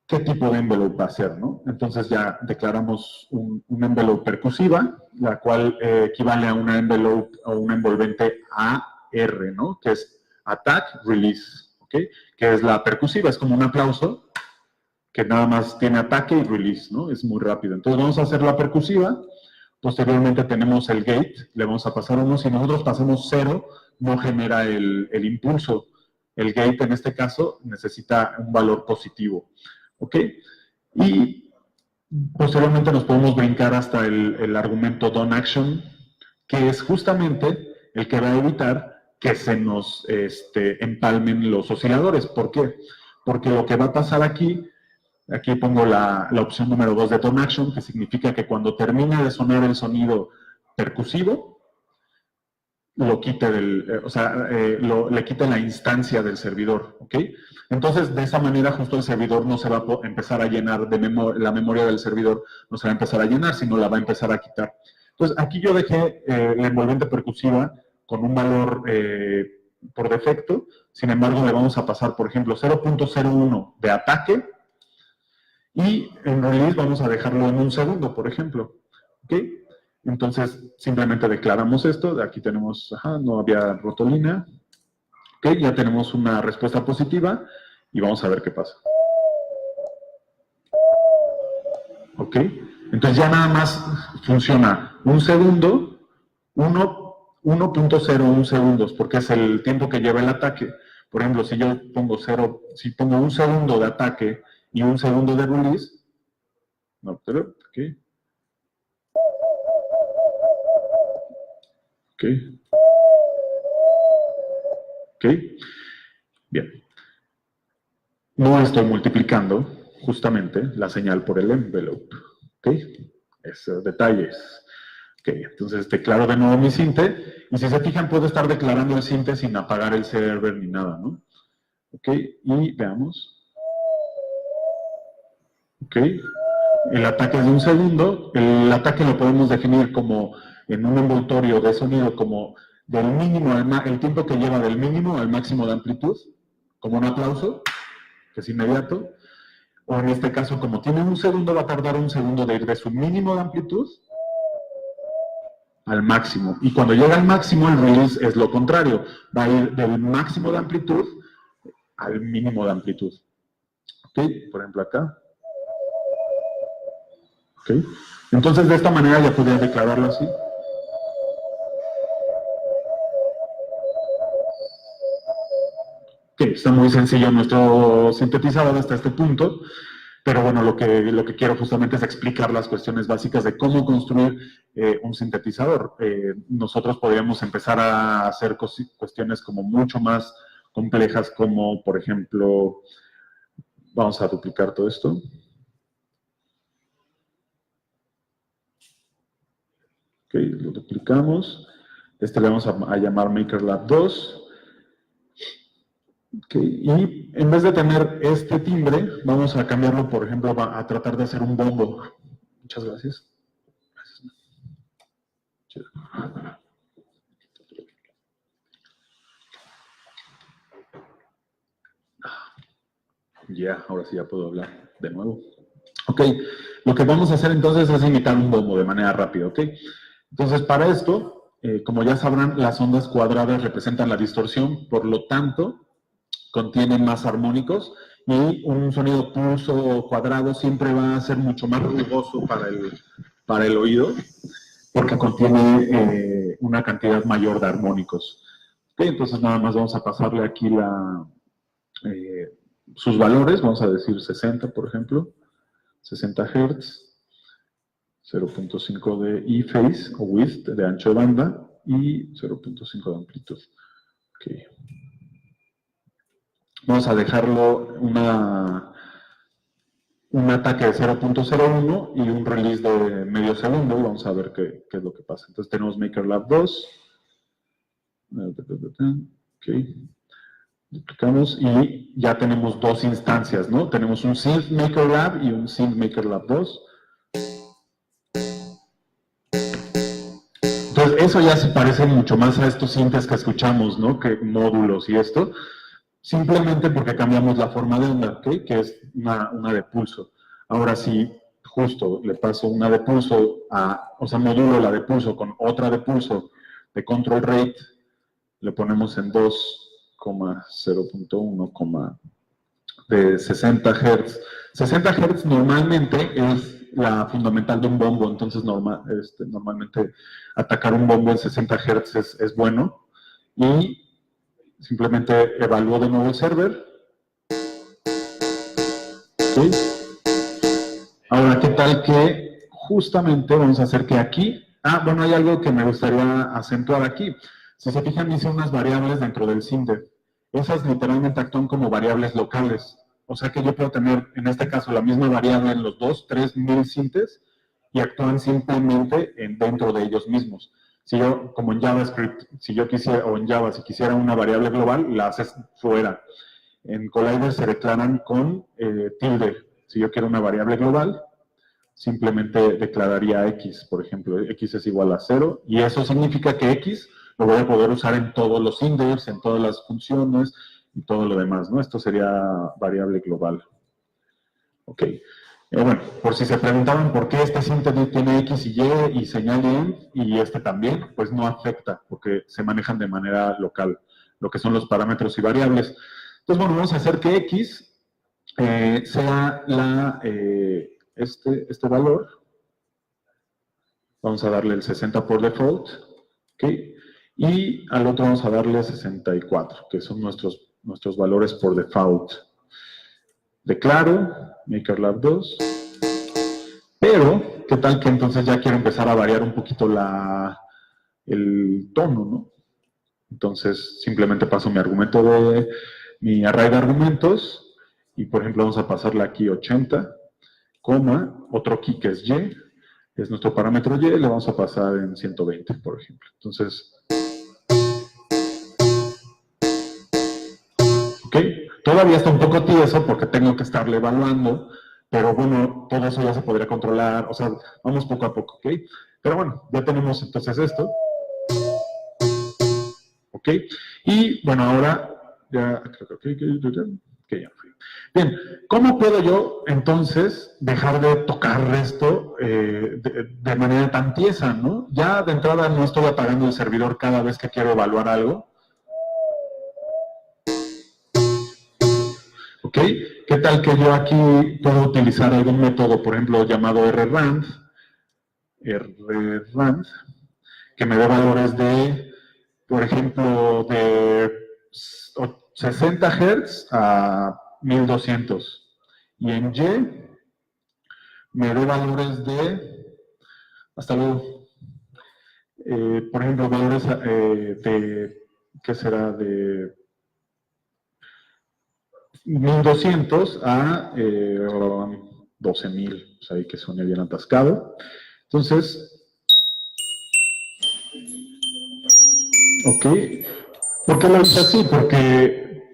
qué tipo de envelope va a ser, ¿no? Entonces ya declaramos un envelope percusiva, la cual equivale a una envelope o un envolvente AR, ¿no? Que es attack, release, ¿ok? Que es la percusiva, es como un aplauso que nada más tiene ataque y release, ¿no? Es muy rápido. Entonces vamos a hacer la percusiva, posteriormente tenemos el gate, le vamos a pasar 1, si nosotros pasamos 0, no genera el impulso. El gate en este caso necesita un valor positivo. ¿Ok? Y posteriormente nos podemos brincar hasta el argumento doneAction, que es justamente el que va a evitar que se nos empalmen los osciladores. ¿Por qué? Porque lo que va a pasar aquí pongo la opción número 2 de doneAction, que significa que cuando termine de sonar el sonido percusivo, lo quite le quite la instancia del servidor, ¿ok? Entonces, de esa manera, justo el servidor no se va a empezar a llenar de la memoria del servidor, no se va a empezar a llenar, sino la va a empezar a quitar. Entonces, aquí yo dejé la envolvente percusiva con un valor por defecto, sin embargo, le vamos a pasar, por ejemplo, 0.01 de ataque, y en release vamos a dejarlo en 1 segundo, por ejemplo, ¿ok? Entonces, simplemente declaramos esto. De aquí tenemos, no había rotolina. Ok, ya tenemos una respuesta positiva y vamos a ver qué pasa. Ok, entonces ya nada más funciona 1 segundo, 1.01 segundos, porque es el tiempo que lleva el ataque. Por ejemplo, si yo pongo 1 segundo de ataque y 1 segundo de release, no, pero, ok. Ok. Ok. Bien. No estoy multiplicando justamente la señal por el envelope. Ok. Esos detalles. Ok. Entonces declaro de nuevo mi sinte. Y si se fijan, puedo estar declarando el sinte sin apagar el server ni nada, ¿no? Ok. Y veamos. Ok. El ataque es de 1 segundo. El ataque lo podemos definir como en un envoltorio de sonido como del mínimo el tiempo que lleva del mínimo al máximo de amplitud, como un aplauso, que es inmediato. O en este caso, como tiene 1 segundo, va a tardar 1 segundo de ir de su mínimo de amplitud al máximo. Y cuando llega al máximo, el release es lo contrario. Va a ir del máximo de amplitud al mínimo de amplitud. ¿Ok? Por ejemplo, acá. ¿Ok? Entonces, de esta manera ya podría declararlo así. Ok, está muy sencillo nuestro sintetizador hasta este punto. Pero bueno, lo que quiero justamente es explicar las cuestiones básicas de cómo construir un sintetizador. Nosotros podríamos empezar a hacer cuestiones como mucho más complejas, como por ejemplo, vamos a duplicar todo esto. Ok, lo duplicamos. Le vamos a llamar MakerLab 2. Okay. Y en vez de tener este timbre, vamos a cambiarlo, por ejemplo, a tratar de hacer un bombo. Muchas gracias. Ya, ahora sí ya puedo hablar de nuevo. Ok, lo que vamos a hacer entonces es imitar un bombo de manera rápida, ¿ok? Entonces, para esto, como ya sabrán, las ondas cuadradas representan la distorsión, por lo tanto, contienen más armónicos y un sonido pulso cuadrado siempre va a ser mucho más ruidoso para el oído porque contiene una cantidad mayor de armónicos. Ok, entonces nada más vamos a pasarle aquí sus valores, vamos a decir 60, por ejemplo, 60 Hz, 0.5 de E-phase o width de ancho de banda y 0.5 de amplitud. Okay. Vamos a dejarlo un ataque de 0.01 y un release de medio segundo y vamos a ver qué es lo que pasa. Entonces tenemos MakerLab 2. Ok. Duplicamos y ya tenemos dos instancias, ¿no? Tenemos un Synth MakerLab y un Synth MakerLab 2. Entonces, eso ya se parece mucho más a estos synths que escuchamos, ¿no? Que módulos y esto. Simplemente porque cambiamos la forma de onda, ¿ok? Que es una de pulso. Ahora sí, justo le paso una de pulso o sea, modulo la de pulso con otra de pulso de control rate, le ponemos en 2,0.1, de 60 Hz. 60 Hz normalmente es la fundamental de un bombo, entonces normalmente atacar un bombo en 60 Hz es bueno. Y simplemente evalúo de nuevo el server. ¿Okay? Ahora, ¿qué tal que justamente vamos a hacer que aquí... bueno, hay algo que me gustaría acentuar aquí. Si se fijan, hice unas variables dentro del SIMDEF. Esas literalmente actúan como variables locales. O sea que yo puedo tener, en este caso, la misma variable en los 3.000 sintes y actúan simplemente dentro de ellos mismos. Si yo, como en JavaScript, si yo quisiera, o en Java, si quisiera una variable global, la haces fuera. En Collider se declaran con tilde. Si yo quiero una variable global, simplemente declararía X, por ejemplo. X es igual a 0, y eso significa que X lo voy a poder usar en todos los indexes, en todas las funciones y todo lo demás, ¿no? Esto sería variable global. Ok. Bueno, por si se preguntaban por qué este síntoma tiene X y Y y señal end y este también, pues no afecta, porque se manejan de manera local, lo que son los parámetros y variables. Entonces, bueno, vamos a hacer que X sea este valor. Vamos a darle el 60 por default, ¿ok? Y al otro vamos a darle 64, que son nuestros valores por default. Declaro, MakerLab 2. Pero, ¿qué tal que entonces ya quiero empezar a variar un poquito el tono, ¿no? Entonces, simplemente paso mi array de argumentos, y por ejemplo vamos a pasarle aquí 80, otro key que es Y, es nuestro parámetro Y, le vamos a pasar en 120, por ejemplo. Entonces, ¿ok? Todavía está un poco tieso porque tengo que estarle evaluando, pero bueno, todo eso ya se podría controlar, o sea, vamos poco a poco, ¿ok? Pero bueno, ya tenemos entonces esto. ¿Ok? Y bueno, ahora ya creo que ya fui. Bien, ¿cómo puedo yo entonces dejar de tocar esto de manera tan tiesa, ¿no? Ya de entrada no estoy apagando el servidor cada vez que quiero evaluar algo. ¿Ok? ¿Qué tal que yo aquí puedo utilizar algún método, por ejemplo, llamado rrand, que me dé valores de, por ejemplo, de 60 Hz a 1200. Y en Y me dé valores de, hasta luego, por ejemplo, valores ¿qué será? De 1200 a 12000, o sea, ahí que suene bien atascado. Entonces, ok, ¿por qué lo hice así? Porque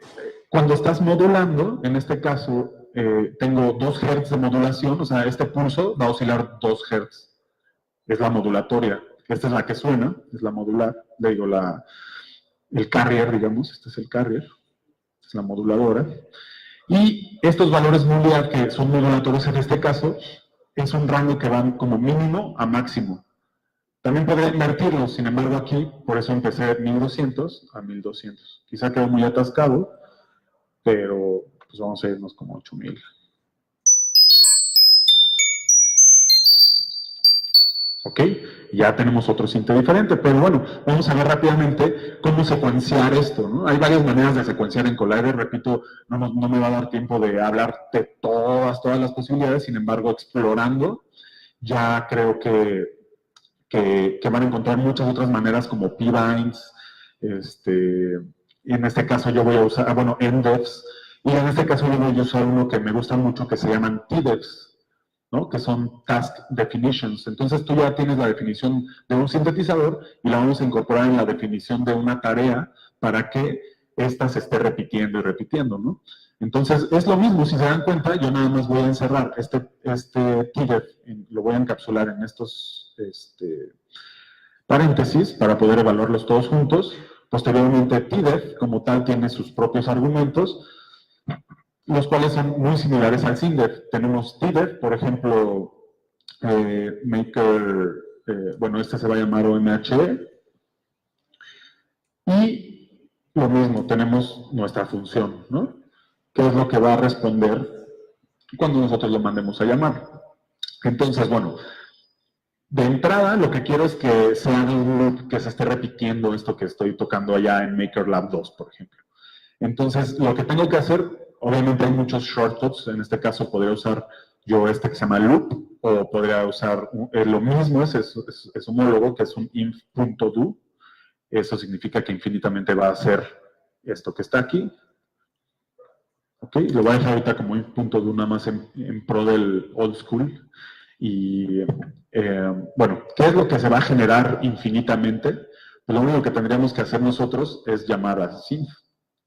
cuando estás modulando, en este caso, tengo 2 Hz de modulación, o sea, este pulso va a oscilar 2 Hz. Es la modulatoria. Esta es la que suena, es la modular, le digo el carrier, digamos, este es el carrier, esta es la moduladora. Y estos valores boolean que son modulatorios en este caso, es un rango que van como mínimo a máximo. También podría invertirlo, sin embargo aquí, por eso empecé de 1200 a 1200. Quizá quedó muy atascado, pero pues vamos a irnos como 8000. ¿Ok? Ya tenemos otro sinte diferente, pero bueno, vamos a ver rápidamente cómo secuenciar esto, ¿no? Hay varias maneras de secuenciar en Collider, repito, no me va a dar tiempo de hablar de todas las posibilidades, sin embargo, explorando, ya creo que van a encontrar muchas otras maneras como p-binds, En este caso yo voy a usar, bueno, NDEVs, y en este caso yo voy a usar uno que me gusta mucho que se llaman TDEVs, ¿no? Que son Task Definitions. Entonces tú ya tienes la definición de un sintetizador y la vamos a incorporar en la definición de una tarea para que ésta se esté repitiendo y repitiendo, ¿no? Entonces es lo mismo, si se dan cuenta, yo nada más voy a encerrar este TDEV, lo voy a encapsular en estos paréntesis para poder evaluarlos todos juntos. Posteriormente, TDEV, como tal, tiene sus propios argumentos, los cuales son muy similares al SINDEV. Tenemos TDEV, por ejemplo, Maker, bueno, este se va a llamar OMHE, y lo mismo, tenemos nuestra función, ¿no? ¿Qué es lo que va a responder cuando nosotros lo mandemos a llamar? Entonces, bueno, de entrada, lo que quiero es que sea un loop que se esté repitiendo esto que estoy tocando allá en MakerLab 2, por ejemplo. Entonces, lo que tengo que hacer, obviamente hay muchos shortcuts, en este caso podría usar yo este que se llama loop, o podría usar lo mismo, es homólogo, que es un inf.do. Eso significa que infinitamente va a hacer esto que está aquí. Ok, lo voy a dejar ahorita como inf.do nada más en pro del old school. Y bueno, ¿qué es lo que se va a generar infinitamente? Pues lo único que tendríamos que hacer nosotros es llamar a synth,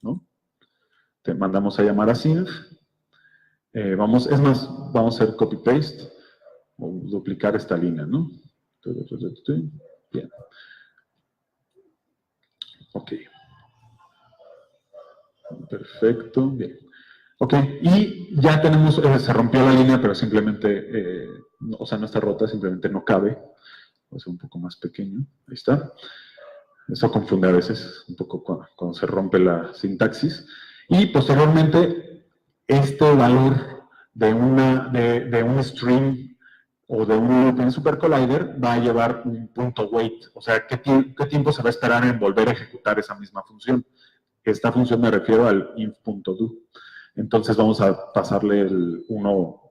¿no? Te mandamos a llamar a synth. Es más, vamos a hacer copy-paste o duplicar esta línea, ¿no? Bien. Ok. Perfecto, bien. Ok, y ya tenemos, se rompió la línea, pero simplemente, o sea, no está rota, simplemente no cabe. Va a ser un poco más pequeño. Ahí está. Eso confunde a veces un poco cuando se rompe la sintaxis. Y posteriormente, este valor de un string o de un loop en SuperCollider va a llevar un punto wait. O sea, ¿qué tiempo se va a esperar en volver a ejecutar esa misma función? Esta función me refiero al inf.do. Entonces vamos a pasarle el 1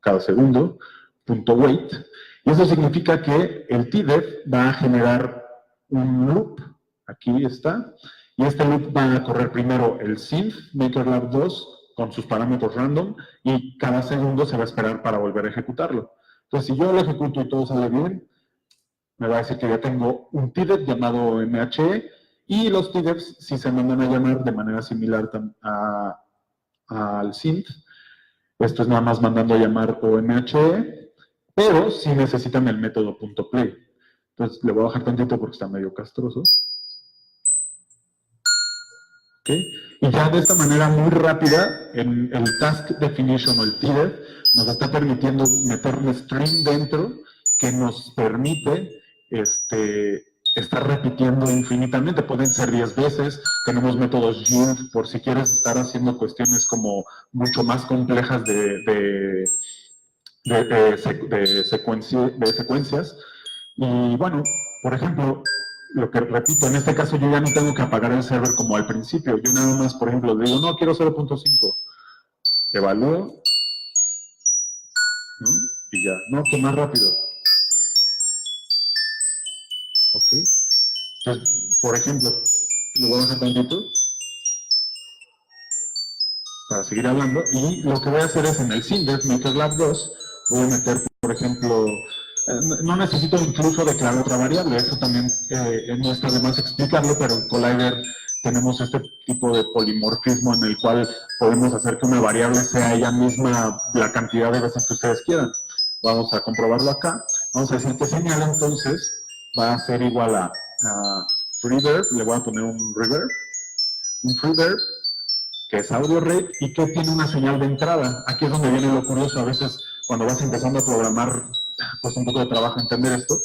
cada segundo, punto wait. Y eso significa que el TDEV va a generar un loop, aquí está, y este loop va a correr primero el synth MakerLab 2 con sus parámetros random, y cada segundo se va a esperar para volver a ejecutarlo. Entonces, si yo lo ejecuto y todo sale bien, me va a decir que ya tengo un TDEV llamado MHE, y los TDEVs, si se mandan a llamar de manera similar al synth, esto es nada más mandando a llamar OMHE, pero sí necesitan el método .play. Entonces le voy a bajar tantito porque está medio castroso. ¿Okay? Y ya de esta manera muy rápida, en el task definition o el TDEV, nos está permitiendo meter un string dentro que nos permite estar repitiendo infinitamente. Pueden ser 10 veces. Tenemos métodos yield por si quieres estar haciendo cuestiones como mucho más complejas de secuencias. Y bueno, por ejemplo, lo que repito, en este caso yo ya no tengo que apagar el server como al principio. Yo nada más, por ejemplo, digo, no, quiero 0.5. Evalúo, ¿no? Y ya, no, que más rápido. Ok. Entonces, por ejemplo, lo voy a dejar tantito para seguir hablando. Y lo que voy a hacer es en el SINDEV MakerLab 2, voy a meter, por ejemplo, no necesito incluso declarar otra variable, eso también no está de más explicarlo, pero en Collider tenemos este tipo de polimorfismo en el cual podemos hacer que una variable sea ella misma la cantidad de veces que ustedes quieran. Vamos a comprobarlo acá. Vamos a decir que señal entonces va a ser igual a freeverb, le voy a poner un freeverb, que es audio rate, y que tiene una señal de entrada. Aquí es donde viene lo curioso, a veces cuando vas empezando a programar, pues un poco de trabajo entender esto,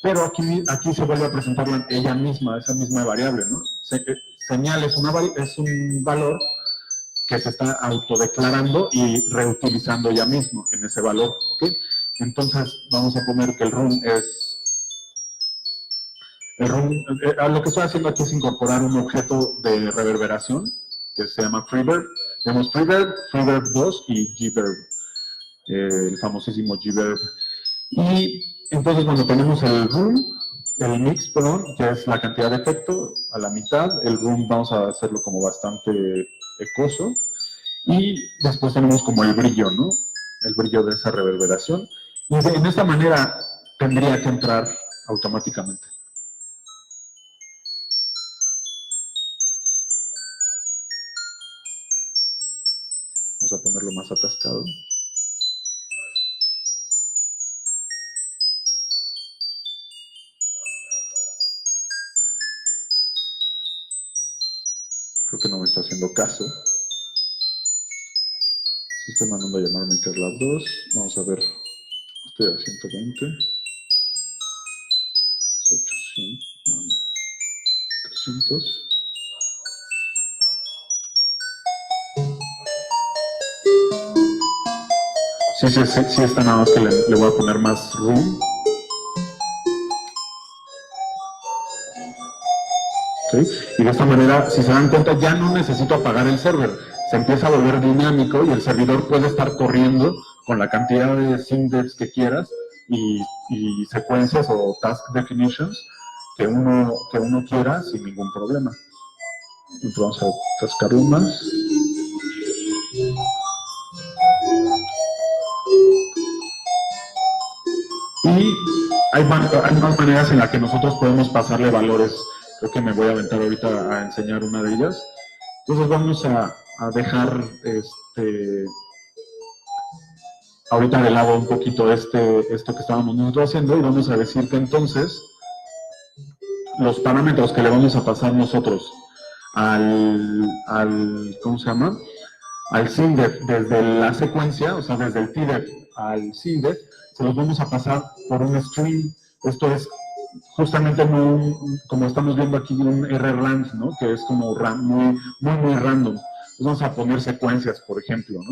pero aquí se vuelve a presentar ella misma, esa misma variable, ¿no? Señal es un valor que se está autodeclarando y reutilizando ya mismo en ese valor, ¿ok? Entonces vamos a poner que el run es... lo que estoy haciendo aquí es incorporar un objeto de reverberación que se llama freeverb. Tenemos freeverb, freeverb 2 y gverb, el famosísimo gverb. Y entonces cuando tenemos el room, el mix, perdón, que es la cantidad de efecto a la mitad. El room vamos a hacerlo como bastante ecoso. Y después tenemos como el brillo, ¿no? El brillo de esa reverberación. Y en esta manera tendría que entrar automáticamente. Vamos a ponerlo más atascado. Creo que no me está haciendo caso. Estoy mandando a llamar MakerLab 2. Vamos a ver. Estoy a 120. 800. 300. Sí, está, nada más que le voy a poner más room. ¿Sí? Y de esta manera, si se dan cuenta, ya no necesito apagar el server. Se empieza a volver dinámico y el servidor puede estar corriendo con la cantidad de synths que quieras y secuencias o task definitions que uno quiera sin ningún problema. Entonces vamos a atascarlo más. Y hay más maneras en las que nosotros podemos pasarle valores. Creo que me voy a aventar ahorita a enseñar una de ellas. Entonces vamos a dejar ahorita de lado un poquito esto que estábamos nosotros haciendo y vamos a decir que entonces los parámetros que le vamos a pasar nosotros ¿cómo se llama? Al SYNDEF desde la secuencia, o sea, desde el TDEF al SYNDEF, se los vamos a pasar por un stream. Esto es justamente como estamos viendo aquí, un RRAND, ¿no? Que es como muy random. Entonces vamos a poner secuencias, por ejemplo, ¿no?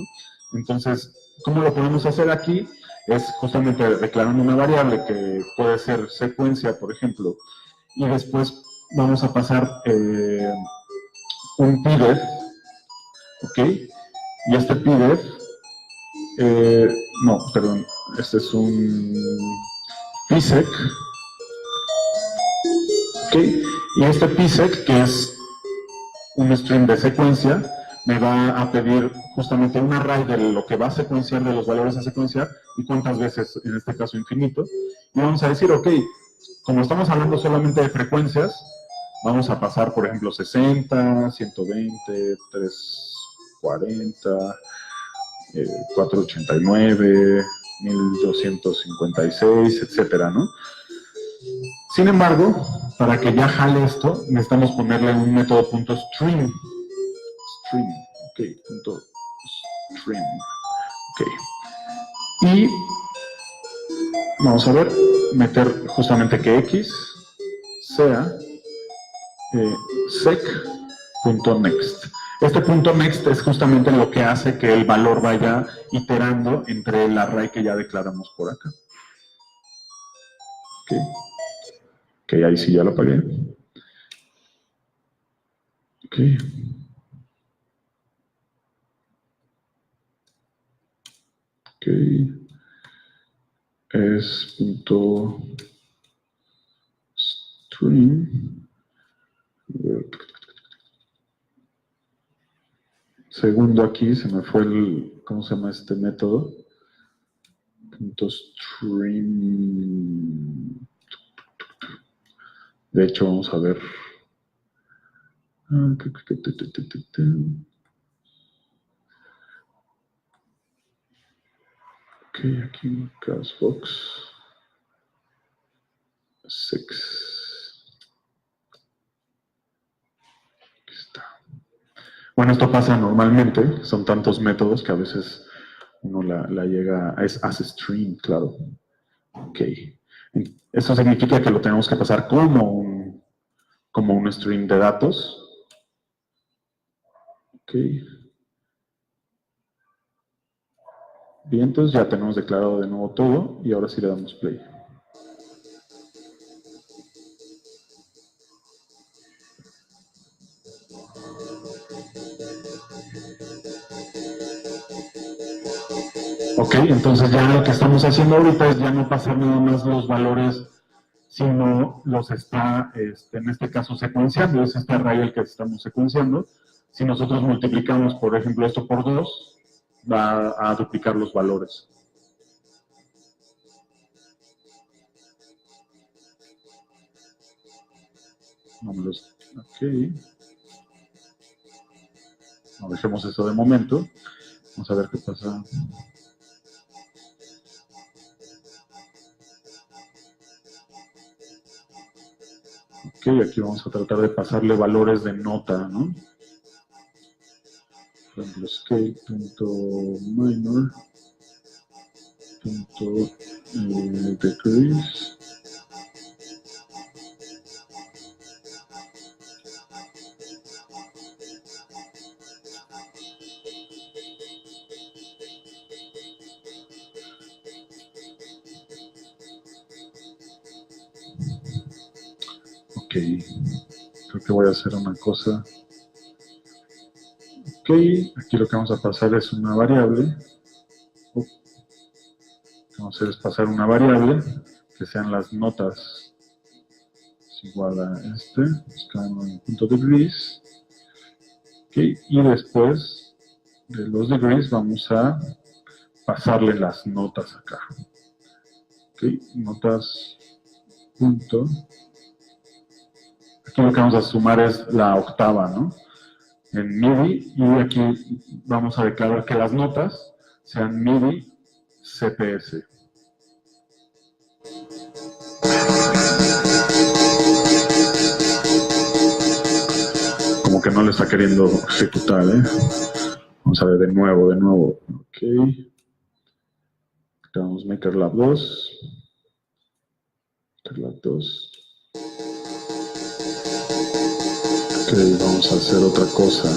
Entonces, ¿cómo lo podemos hacer aquí? Es justamente declarando una variable que puede ser secuencia, por ejemplo, y después vamos a pasar un PDEF, ¿ok? Y este PDEF, no, perdón, este es un PSEC, ¿ok? Y este PSEC, que es un string de secuencia, me va a pedir justamente un array de lo que va a secuenciar, de los valores a secuenciar, y cuántas veces, en este caso infinito. Y vamos a decir, ok, como estamos hablando solamente de frecuencias, vamos a pasar, por ejemplo, 60, 120, 340, 489, 1256, etcétera, ¿no? Sin embargo, para que ya jale esto, necesitamos ponerle un método .stream. Ok, .stream. Ok. Y vamos a ver, meter justamente que x sea sec.next. Este .next es justamente lo que hace que el valor vaya iterando entre el array que ya declaramos por acá. Ok. Ok, ahí sí ya lo apagué. Ok. Ok. Es .stream. Segundo aquí, se me fue ¿cómo se llama este método? .stream. De hecho, vamos a ver. Ok, aquí Casbox 6. Aquí está. Bueno, esto pasa normalmente, son tantos métodos que a veces uno la llega, es as stream, claro. Ok. Eso significa que lo tenemos que pasar como un stream de datos. Ok. Bien, entonces ya tenemos declarado de nuevo todo y ahora sí le damos play. Ok, entonces ya lo que estamos haciendo ahorita es ya no pasar nada más los valores sino los está, en este caso, secuenciando. Es este array el que estamos secuenciando. Si nosotros multiplicamos, por ejemplo, esto por 2, va a duplicar los valores. Vámonos. Ok. No dejemos eso de momento. Vamos a ver qué pasa. Ok, aquí vamos a tratar de pasarle valores de nota, ¿no? Por ejemplo, scale.minor.decrease. Ok, creo que voy a hacer una cosa. Ok, aquí lo que vamos a pasar es una variable. Lo que vamos a hacer es pasar una variable que sean las notas. Es igual a scale.degrees. Ok, y después de los degrees vamos a pasarle las notas acá. Ok, notas punto. Aquí lo que vamos a sumar es la octava, ¿no? En MIDI, y aquí vamos a declarar que las notas sean MIDI CPS. Como que no le está queriendo ejecutar, ¿eh? Vamos a ver de nuevo. Ok. Activamos MakerLab 2. MakerLab 2. Ok, vamos a hacer otra cosa.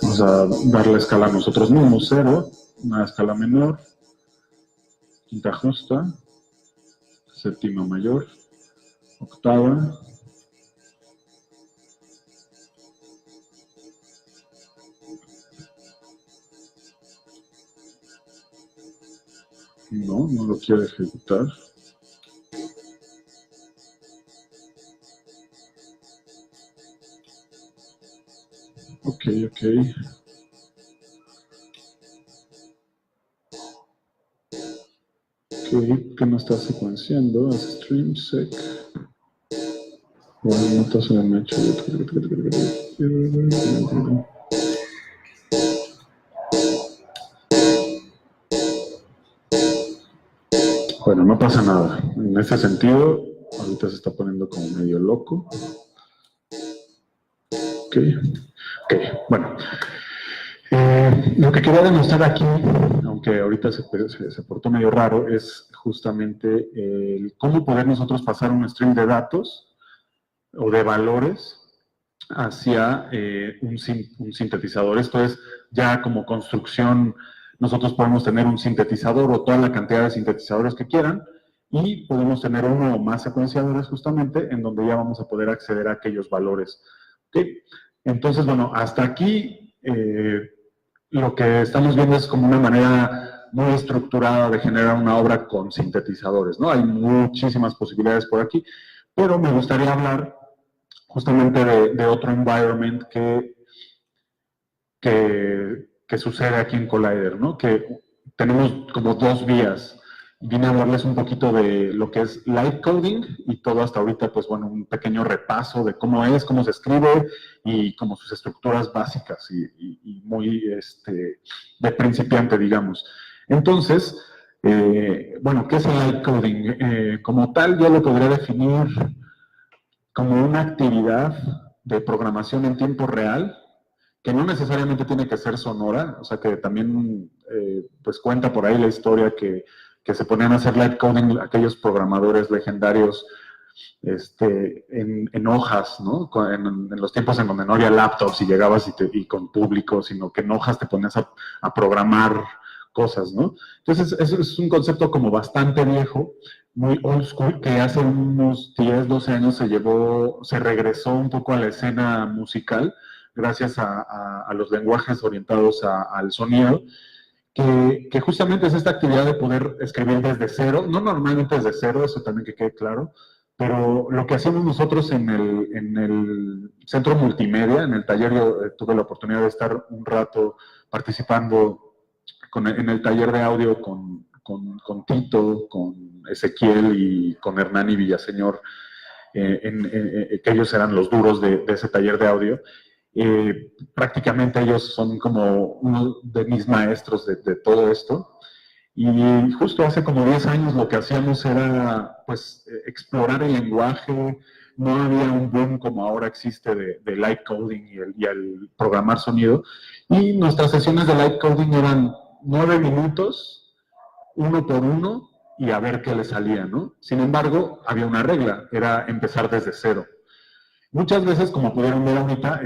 Vamos a dar la escala a nosotros mismos, 0, una escala menor, quinta justa, séptima mayor, octava, no lo quiere ejecutar. Ok. Que no está secuenciando, hace stream sec. Bueno, notas en el mecho. Bueno, no pasa nada. En ese sentido, ahorita se está poniendo como medio loco. Ok, bueno. Lo que quería demostrar aquí, aunque ahorita se portó medio raro, es justamente cómo poder nosotros pasar un stream de datos o de valores hacia un sintetizador. Esto es ya como construcción. Nosotros podemos tener un sintetizador o toda la cantidad de sintetizadores que quieran, y podemos tener uno o más secuenciadores justamente en donde ya vamos a poder acceder a aquellos valores. ¿Okay? Entonces, bueno, hasta aquí lo que estamos viendo es como una manera muy estructurada de generar una obra con sintetizadores, ¿no? Hay muchísimas posibilidades por aquí, pero me gustaría hablar justamente de otro environment que sucede aquí en Collider, ¿no? Que tenemos como dos vías. Vine a hablarles un poquito de lo que es light coding y todo hasta ahorita, pues bueno, un pequeño repaso de cómo se escribe y como sus estructuras básicas y muy de principiante, digamos. Entonces, bueno, ¿qué es el light coding? Como tal, yo lo podría definir como una actividad de programación en tiempo real, que no necesariamente tiene que ser sonora, o sea que también pues cuenta por ahí la historia que se ponían a hacer light coding aquellos programadores legendarios en hojas, ¿no? En los tiempos en donde no había laptops y llegabas y con público, sino que en hojas te ponías a programar cosas, ¿no? Entonces, eso es un concepto como bastante viejo, muy old school, que hace unos 10, 12 años se regresó un poco a la escena musical, gracias a los lenguajes orientados al sonido, que justamente es esta actividad de poder escribir desde cero, no normalmente desde cero, eso también que quede claro, pero lo que hacemos nosotros en el centro multimedia, en el taller, yo tuve la oportunidad de estar un rato participando en el taller de audio con Tito, con Ezequiel y con Hernán Villaseñor, que ellos eran los duros de ese taller de audio. Prácticamente ellos son como uno de mis maestros de todo esto. Y justo hace como 10 años lo que hacíamos era, pues, explorar el lenguaje. No había un boom como ahora existe de light coding y el programar sonido. Y nuestras sesiones de light coding eran 9 minutos, uno por uno, y a ver qué le salía, ¿no? Sin embargo, había una regla, era empezar desde cero. Muchas veces, como pudieron ver ahorita,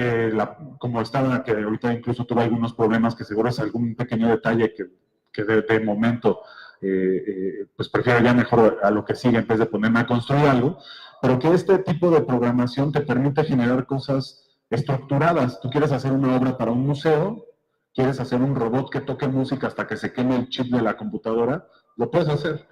como estaba, que ahorita incluso tuve algunos problemas, que seguro es algún pequeño detalle que de momento, pues prefiero ya mejor a lo que sigue en vez de ponerme a construir algo, pero que este tipo de programación te permite generar cosas estructuradas. Tú quieres hacer una obra para un museo, quieres hacer un robot que toque música hasta que se queme el chip de la computadora, lo puedes hacer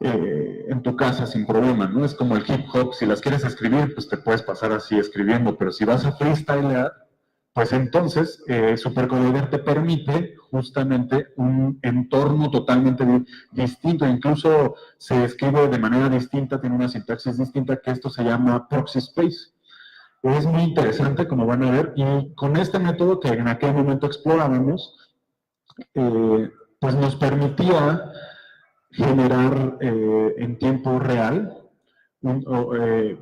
en tu casa sin problema, ¿no? Es como el hip hop, si las quieres escribir, pues te puedes pasar así escribiendo, pero si vas a freestylear, pues entonces Supercollider te permite justamente un entorno totalmente distinto, incluso se escribe de manera distinta, tiene una sintaxis distinta, que esto se llama Proxy Space. Es muy interesante, como van a ver, y con este método que en aquel momento explorábamos, pues nos permitía generar en tiempo real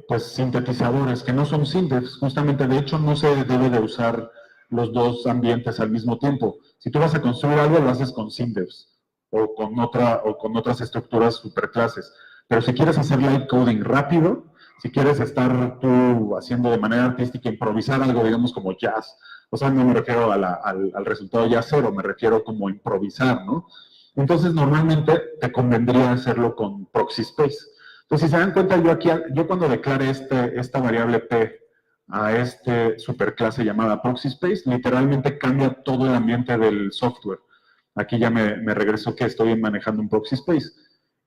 pues sintetizadores que no son synths, justamente. De hecho no se debe de usar los dos ambientes al mismo tiempo. Si tú vas a construir algo, lo haces con synths o con otras estructuras superclases. Pero si quieres hacer light coding rápido, si quieres estar tú haciendo de manera artística, improvisar algo, digamos, como jazz, o sea, no me refiero al resultado jazzero, me refiero como improvisar, ¿no? Entonces, normalmente te convendría hacerlo con Proxy Space. Entonces, si se dan cuenta, yo cuando declare esta variable P a este superclase llamada Proxy Space, literalmente cambia todo el ambiente del software. Aquí ya me regreso que estoy manejando un Proxy Space.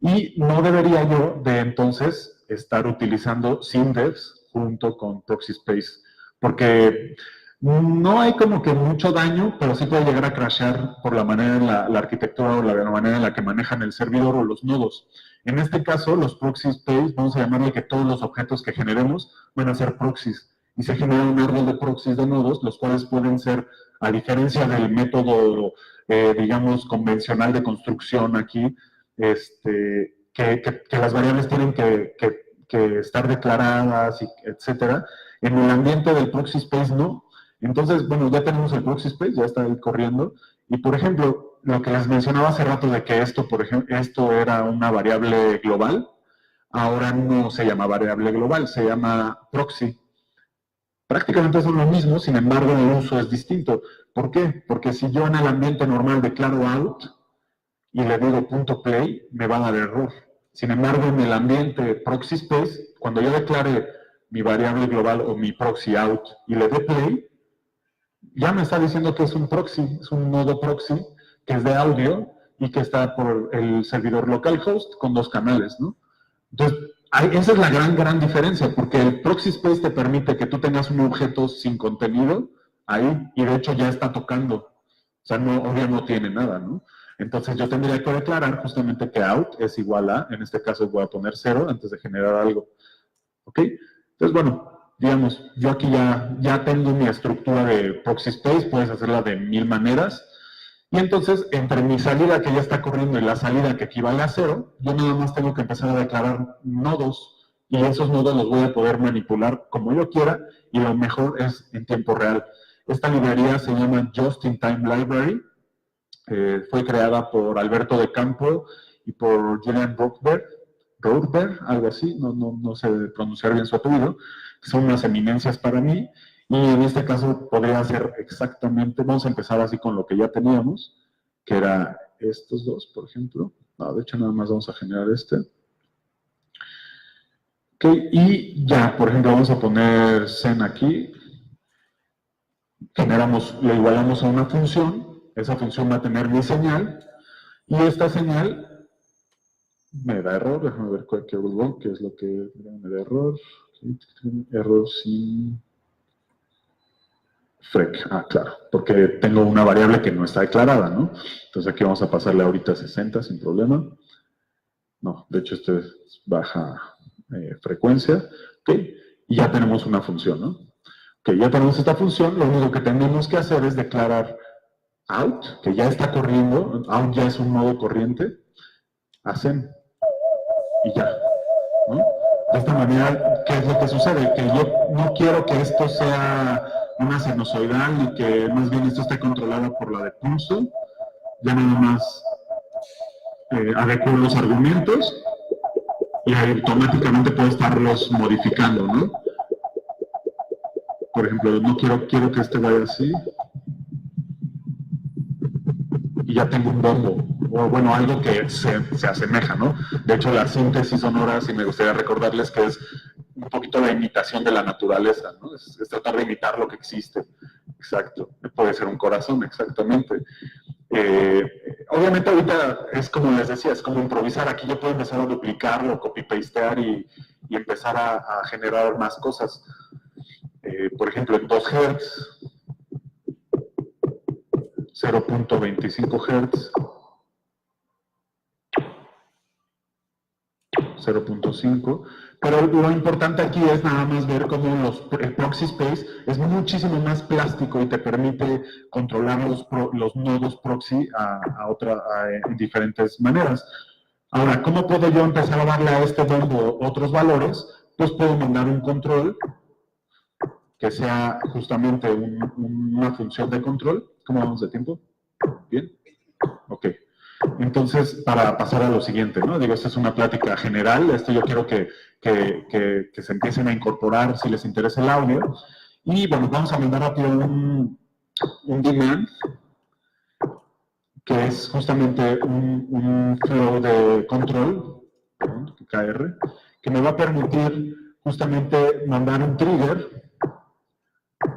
Y no debería yo de entonces estar utilizando SynDevs junto con Proxy Space, porque no hay como que mucho daño, pero sí puede llegar a crashear por la manera en la arquitectura o la manera en la que manejan el servidor o los nodos. En este caso, los proxy space, vamos a llamarle que todos los objetos que generemos van a ser proxies. Y se genera un árbol de proxies de nodos, los cuales pueden ser, a diferencia del método, digamos, convencional de construcción aquí, que las variables tienen que estar declaradas, etcétera. En el ambiente del proxy space no. Entonces, bueno, ya tenemos el proxy space, ya está ahí corriendo. Y, por ejemplo, lo que les mencionaba hace rato de que esto, por ejemplo, esto era una variable global, ahora no se llama variable global, se llama proxy. Prácticamente son lo mismo, sin embargo, el uso es distinto. ¿Por qué? Porque si yo en el ambiente normal declaro out y le digo .play, me va a dar error. Sin embargo, en el ambiente proxy space, cuando yo declare mi variable global o mi proxy out y le dé play, ya me está diciendo que es un proxy, es un nodo proxy que es de audio y que está por el servidor localhost con 2 canales, ¿no? Entonces, esa es la gran diferencia, porque el proxy space te permite que tú tengas un objeto sin contenido ahí y de hecho ya está tocando. O sea, obvio no tiene nada, ¿no? Entonces yo tendría que declarar justamente que out es igual a, en este caso voy a poner 0 antes de generar algo. ¿Ok? Entonces, bueno, digamos, yo aquí ya tengo mi estructura de proxy space, puedes hacerla de 1000 maneras. Y entonces, entre mi salida que ya está corriendo y la salida que equivale a 0, yo nada más tengo que empezar a declarar nodos. Y esos nodos los voy a poder manipular como yo quiera, y lo mejor es en tiempo real. Esta librería se llama Just in Time Library. Fue creada por Alberto de Campo y por Julian Rothberg, algo así, no sé pronunciar bien su apellido. Son unas eminencias para mí. Y en este caso podría ser exactamente, vamos a empezar así con lo que ya teníamos, que era estos dos, por ejemplo. No, de hecho nada más vamos a generar este. Ok, y ya, por ejemplo, vamos a poner zen aquí. Generamos, lo igualamos a una función. esa función va a tener mi señal, y esta señal me da error. Déjame ver qué es lo que me da error. Error sin frec. Ah, claro, porque tengo una variable que no está declarada, ¿no? Entonces aquí vamos a pasarle ahorita 60 sin problema. No, de hecho este es baja frecuencia. Ok, y ya tenemos una función, ¿no? Ok, ya tenemos esta función, lo único que tenemos que hacer es declarar out, que ya está corriendo, out ya es un nodo corriente, hacen y ya, ¿no? De esta manera, ¿qué es lo que sucede? Que yo no quiero que esto sea una sinusoidal y que más bien esto esté controlado por la de pulso, ya nada más adecuo los argumentos y automáticamente puedo estarlos modificando, ¿no? Por ejemplo, no quiero que este vaya así. Y ya tengo un bombo, o bueno, algo que se asemeja, ¿no? De hecho, la síntesis sonora, sí me gustaría recordarles que es un poquito la imitación de la naturaleza, ¿no? Es tratar de imitar lo que existe. Exacto. Puede ser un corazón, exactamente. Obviamente ahorita es como les decía, es como improvisar. Aquí yo puedo empezar a duplicarlo, copy-pastear y empezar a generar más cosas. Por ejemplo, en 2 Hz, 0.25 Hz, 0.5, pero lo importante aquí es nada más ver cómo el proxy space es muchísimo más plástico y te permite controlar los nodos proxy en diferentes maneras. Ahora, ¿cómo puedo yo empezar a darle a este bombo otros valores? Pues puedo mandar un control que sea justamente una función de control. ¿Cómo vamos de tiempo? ¿Bien? Ok. Entonces, para pasar a lo siguiente, ¿no? Digo, esta es una plática general, esto yo quiero que se empiecen a incorporar si les interesa el audio. Y bueno, vamos a mandar rápido un demand, que es justamente un flow de control, KR, que me va a permitir justamente mandar un trigger,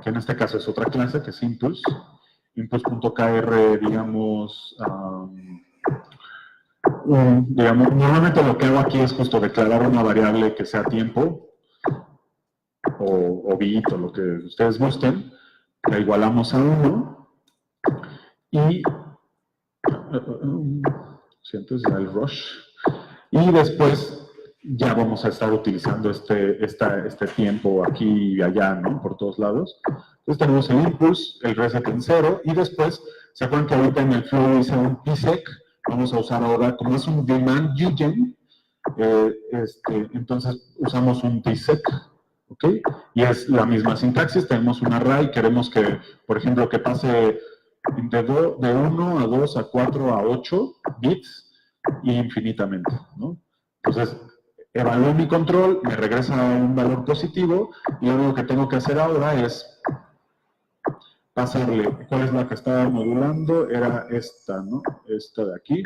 que en este caso es otra clase, que es impulse, impulse.kr, digamos, normalmente lo que hago aquí es justo declarar una variable que sea tiempo, o bit, o lo que ustedes gusten, la igualamos a 1, y sientes el rush, y después ya vamos a estar utilizando este tiempo aquí y allá, ¿no? Por todos lados. Entonces tenemos el impulse, el reset en 0, y después, ¿se acuerdan que ahorita en el flow hice un psec? Vamos a usar ahora, como es un demand UGen, entonces usamos un tsec, ¿ok? Y es la misma sintaxis, tenemos un array, queremos que, por ejemplo, que pase de 1 a 2 a 4 a 8 bits y infinitamente, ¿no? Entonces, evalúo mi control, me regresa un valor positivo, y lo único que tengo que hacer ahora es pasarle, ¿cuál es la que estaba modulando? Era esta, ¿no? Esta de aquí.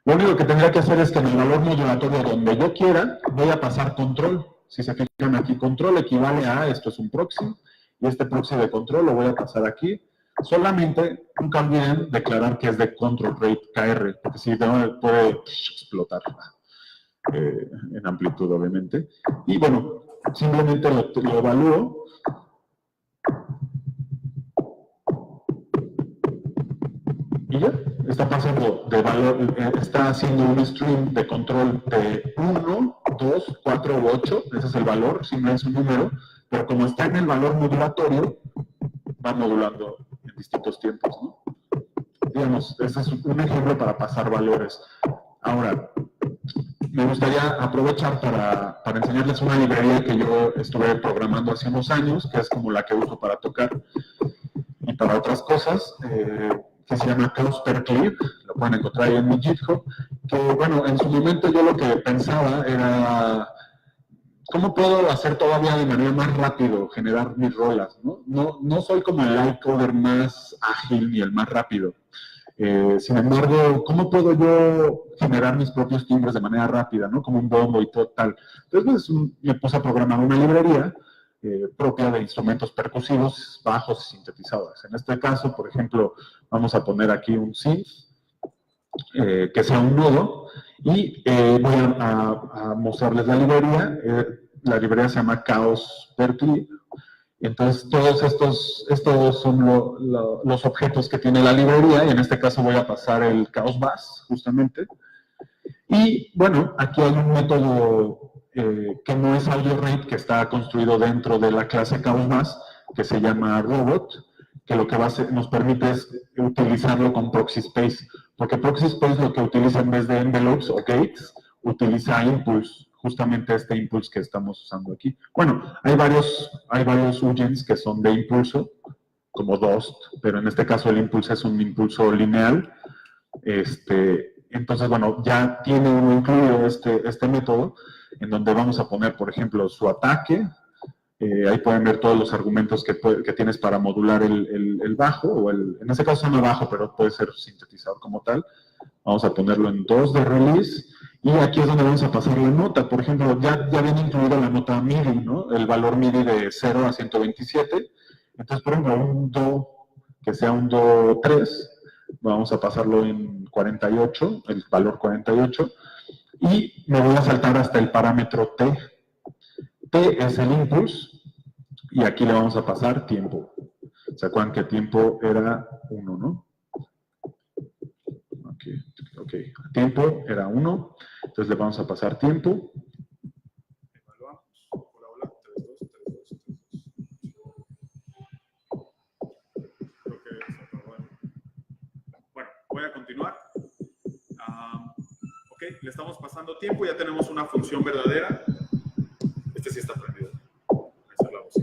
Lo único que tendría que hacer es que en el valor modulatorio donde yo quiera, voy a pasar control. Si se fijan aquí, control equivale a, esto es un proxy, y este proxy de control lo voy a pasar aquí. Solamente nunca olviden declarar que es de control rate KR, porque si no puede explotar en amplitud, obviamente. Y bueno, simplemente lo evalúo. Y ya, está pasando de valor, está haciendo un stream de control de 1, 2, 4 u 8, ese es el valor, siempre es un número, pero como está en el valor modulatorio, va modulando en distintos tiempos, ¿no? Digamos, ese es un ejemplo para pasar valores. Ahora, me gustaría aprovechar para enseñarles una librería que yo estuve programando hace unos años, que es como la que uso para tocar y para otras cosas, que se llama CloudSperClip, lo pueden encontrar ahí en mi GitHub, que bueno, en su momento yo lo que pensaba era, ¿cómo puedo hacer todavía de manera más rápido, generar mis rolas? No soy como el live coder más ágil ni el más rápido. Sin embargo, ¿cómo puedo yo generar mis propios timbres de manera rápida, ¿no? Como un bombo y todo tal. Entonces, pues, me puse a programar una librería propia de instrumentos percusivos, bajos y sintetizadores. En este caso, por ejemplo, vamos a poner aquí un synth, que sea un nodo, y voy a mostrarles la librería. La librería se llama Chaos Berkeley. Entonces, todos estos son los objetos que tiene la librería, y en este caso voy a pasar el Chaos Bus, justamente. Y, bueno, aquí hay un método que no es AudioRate, que está construido dentro de la clase Chaos Bus, que se llama Robot, que lo que nos permite es utilizarlo con Proxy Space, porque Proxy Space lo que utiliza en vez de envelopes o gates, utiliza impulse, justamente este impulse que estamos usando aquí. Bueno, hay varios UGENs que son de impulso, como Dust, pero en este caso el impulso es un impulso lineal. Entonces, bueno, ya tiene uno incluido este método, en donde vamos a poner, por ejemplo, su ataque. Ahí pueden ver todos los argumentos que tienes para modular el bajo, o en este caso no bajo, pero puede ser sintetizador como tal. Vamos a ponerlo en 2 de release, y aquí es donde vamos a pasar la nota. Por ejemplo, ya viene incluida la nota MIDI, ¿no? El valor MIDI de 0 a 127. Entonces, por ejemplo, un Do, que sea un Do 3, vamos a pasarlo en 48, el valor 48, y me voy a saltar hasta el parámetro T. T es el impulse, y aquí le vamos a pasar tiempo. ¿Se acuerdan que tiempo era 1, no? Ok, tiempo era 1, entonces le vamos a pasar tiempo. Evaluamos. Hola, hola, 3, 2, 3, 2, 3, 2. Creo que se acabó. Bueno, voy a continuar. Ok, le estamos pasando tiempo, ya tenemos una función verdadera. Este sí está prendido. Esa es la voz.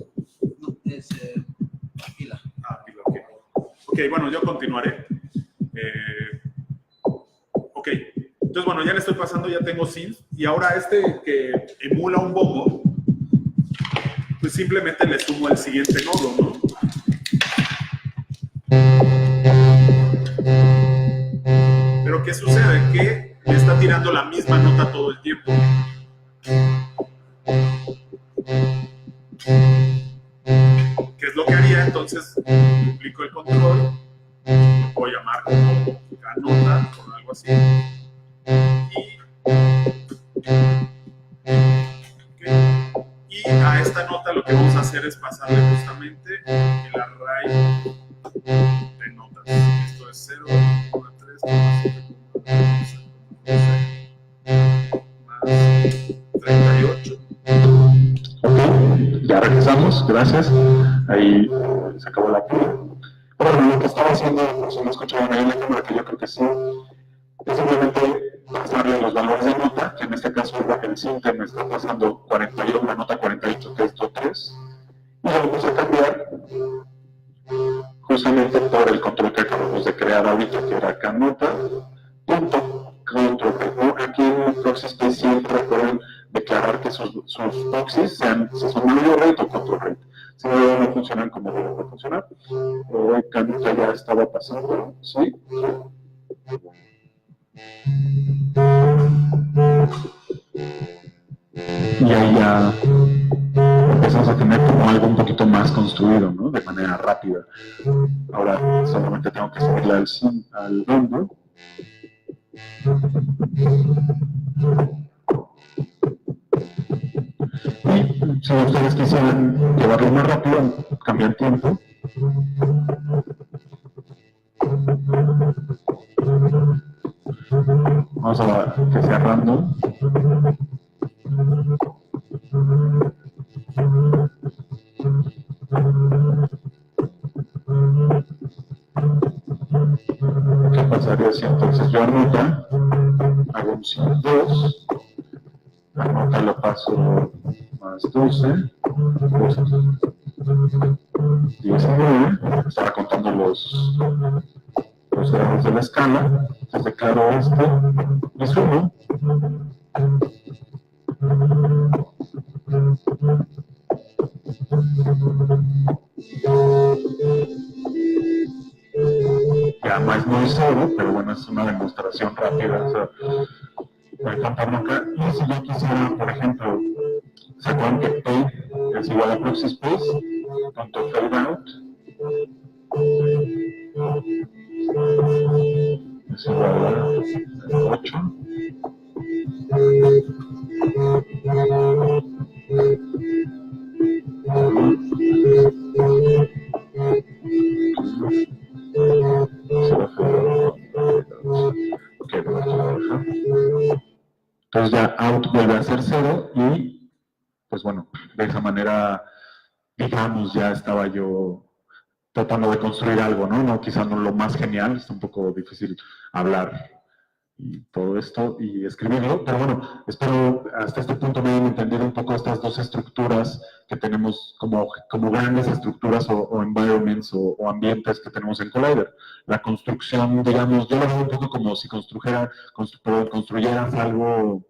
No, es pila. Pila, ok. Ok, bueno, yo continuaré. Ok, entonces bueno, ya le estoy pasando, ya tengo synth, y ahora que emula un bongo, pues simplemente le sumo el siguiente nodo, ¿no? Pero ¿qué sucede? Que le está tirando la misma nota todo el tiempo. ¿Qué es lo que haría? Entonces duplico el control, lo puedo llamar como nota o algo así, y a esta nota lo que vamos a hacer es pasarle justamente el array de notas. Esto es 0, 1, 3, más 38. Ok, ya regresamos, gracias. Ahí se acabó la pila. Bueno, lo que estaba haciendo, si no escuchaban ahí en la cámara, que yo creo que sí, es simplemente pasarle los valores de nota, que en este caso el synth me está pasando 48, la nota 48, que es Do 3, y lo vamos a cambiar justamente por el control que acabamos de crear ahorita, que era canota, punto, control. Aquí en Proxy Space siempre recuerden declarar que sus proxies sean, si son AudioRate o control rate. Si no funcionan como deben de funcionar. Canota ya estaba pasando, ¿sí? Y ahí ya empezamos a tener como algo un poquito más construido, ¿no? De manera rápida. Ahora solamente tengo que subirle al hombro. Y si ustedes quisieran llevarlo más rápido, cambiar tiempo. Vamos a que sea random. ¿Qué pasaría si entonces yo anota, hago un 2, anota lo paso más 12, 19, estaba contando los grados de la escala, entonces declaro esto y sumo. Ya más no es cero, pero bueno, es una demostración rápida. O sea, voy a contarlo acá. Y si yo quisiera, por ejemplo, ¿se acuerdan que P es igual a proxy space.fadeout es igual a 8. Entonces ya out vuelve a ser 0 y pues bueno, de esa manera, digamos, ya estaba yo tratando de construir algo, ¿no? No, quizá no lo más genial, es un poco difícil hablar y todo esto y escribirlo, pero bueno, espero hasta este punto me hayan entendido un poco estas dos estructuras que tenemos como grandes estructuras o environments o ambientes que tenemos en Collider. La construcción, digamos, yo lo veo un poco como si construyeras algo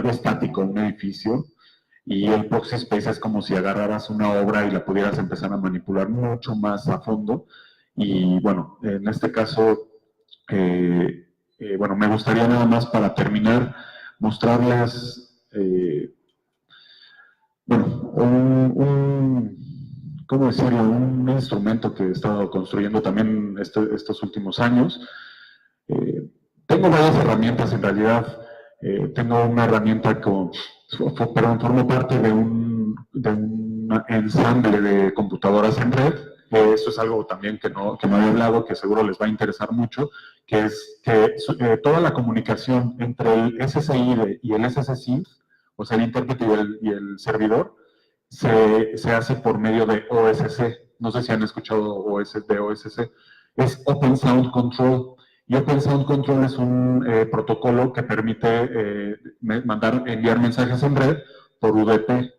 estático, un edificio, y el proxy space es como si agarraras una obra y la pudieras empezar a manipular mucho más a fondo. Y bueno, en este caso, bueno, me gustaría nada más para terminar mostrarles, bueno, ¿cómo decirlo? Un instrumento que he estado construyendo también estos últimos años. Tengo varias herramientas en realidad. Tengo una herramienta perdón, formo parte de un ensamble de computadoras en red. Eso es algo también que no había hablado, que seguro les va a interesar mucho, que es que toda la comunicación entre el SSID y el SSSID, o sea, el intérprete y el servidor, se hace por medio de OSC. No sé si han escuchado de OSC. Es Open Sound Control. Y Open Sound Control es un protocolo que permite enviar mensajes en red por UDP.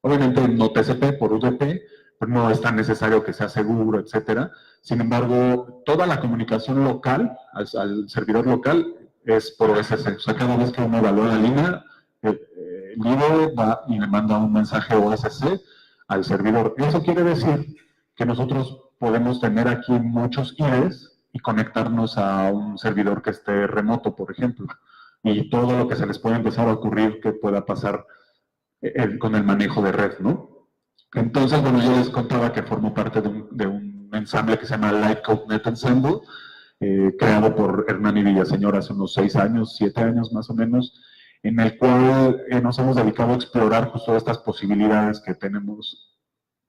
Obviamente no TCP, por UDP, pero no es tan necesario que sea seguro, etcétera. Sin embargo, toda la comunicación local, al servidor local, es por OSC. O sea, cada vez que uno evalúa la línea, el líder va y le manda un mensaje OSC al servidor. Eso quiere decir que nosotros podemos tener aquí muchos IDs y conectarnos a un servidor que esté remoto, por ejemplo. Y todo lo que se les puede empezar a ocurrir que pueda pasar con el manejo de red, ¿no? Entonces, bueno, yo les contaba que formo parte de un ensamble que se llama LightCodeNet Ensemble, creado por Hernán y Villaseñor hace unos 6 años, 7 años más o menos, en el cual nos hemos dedicado a explorar justo estas posibilidades que tenemos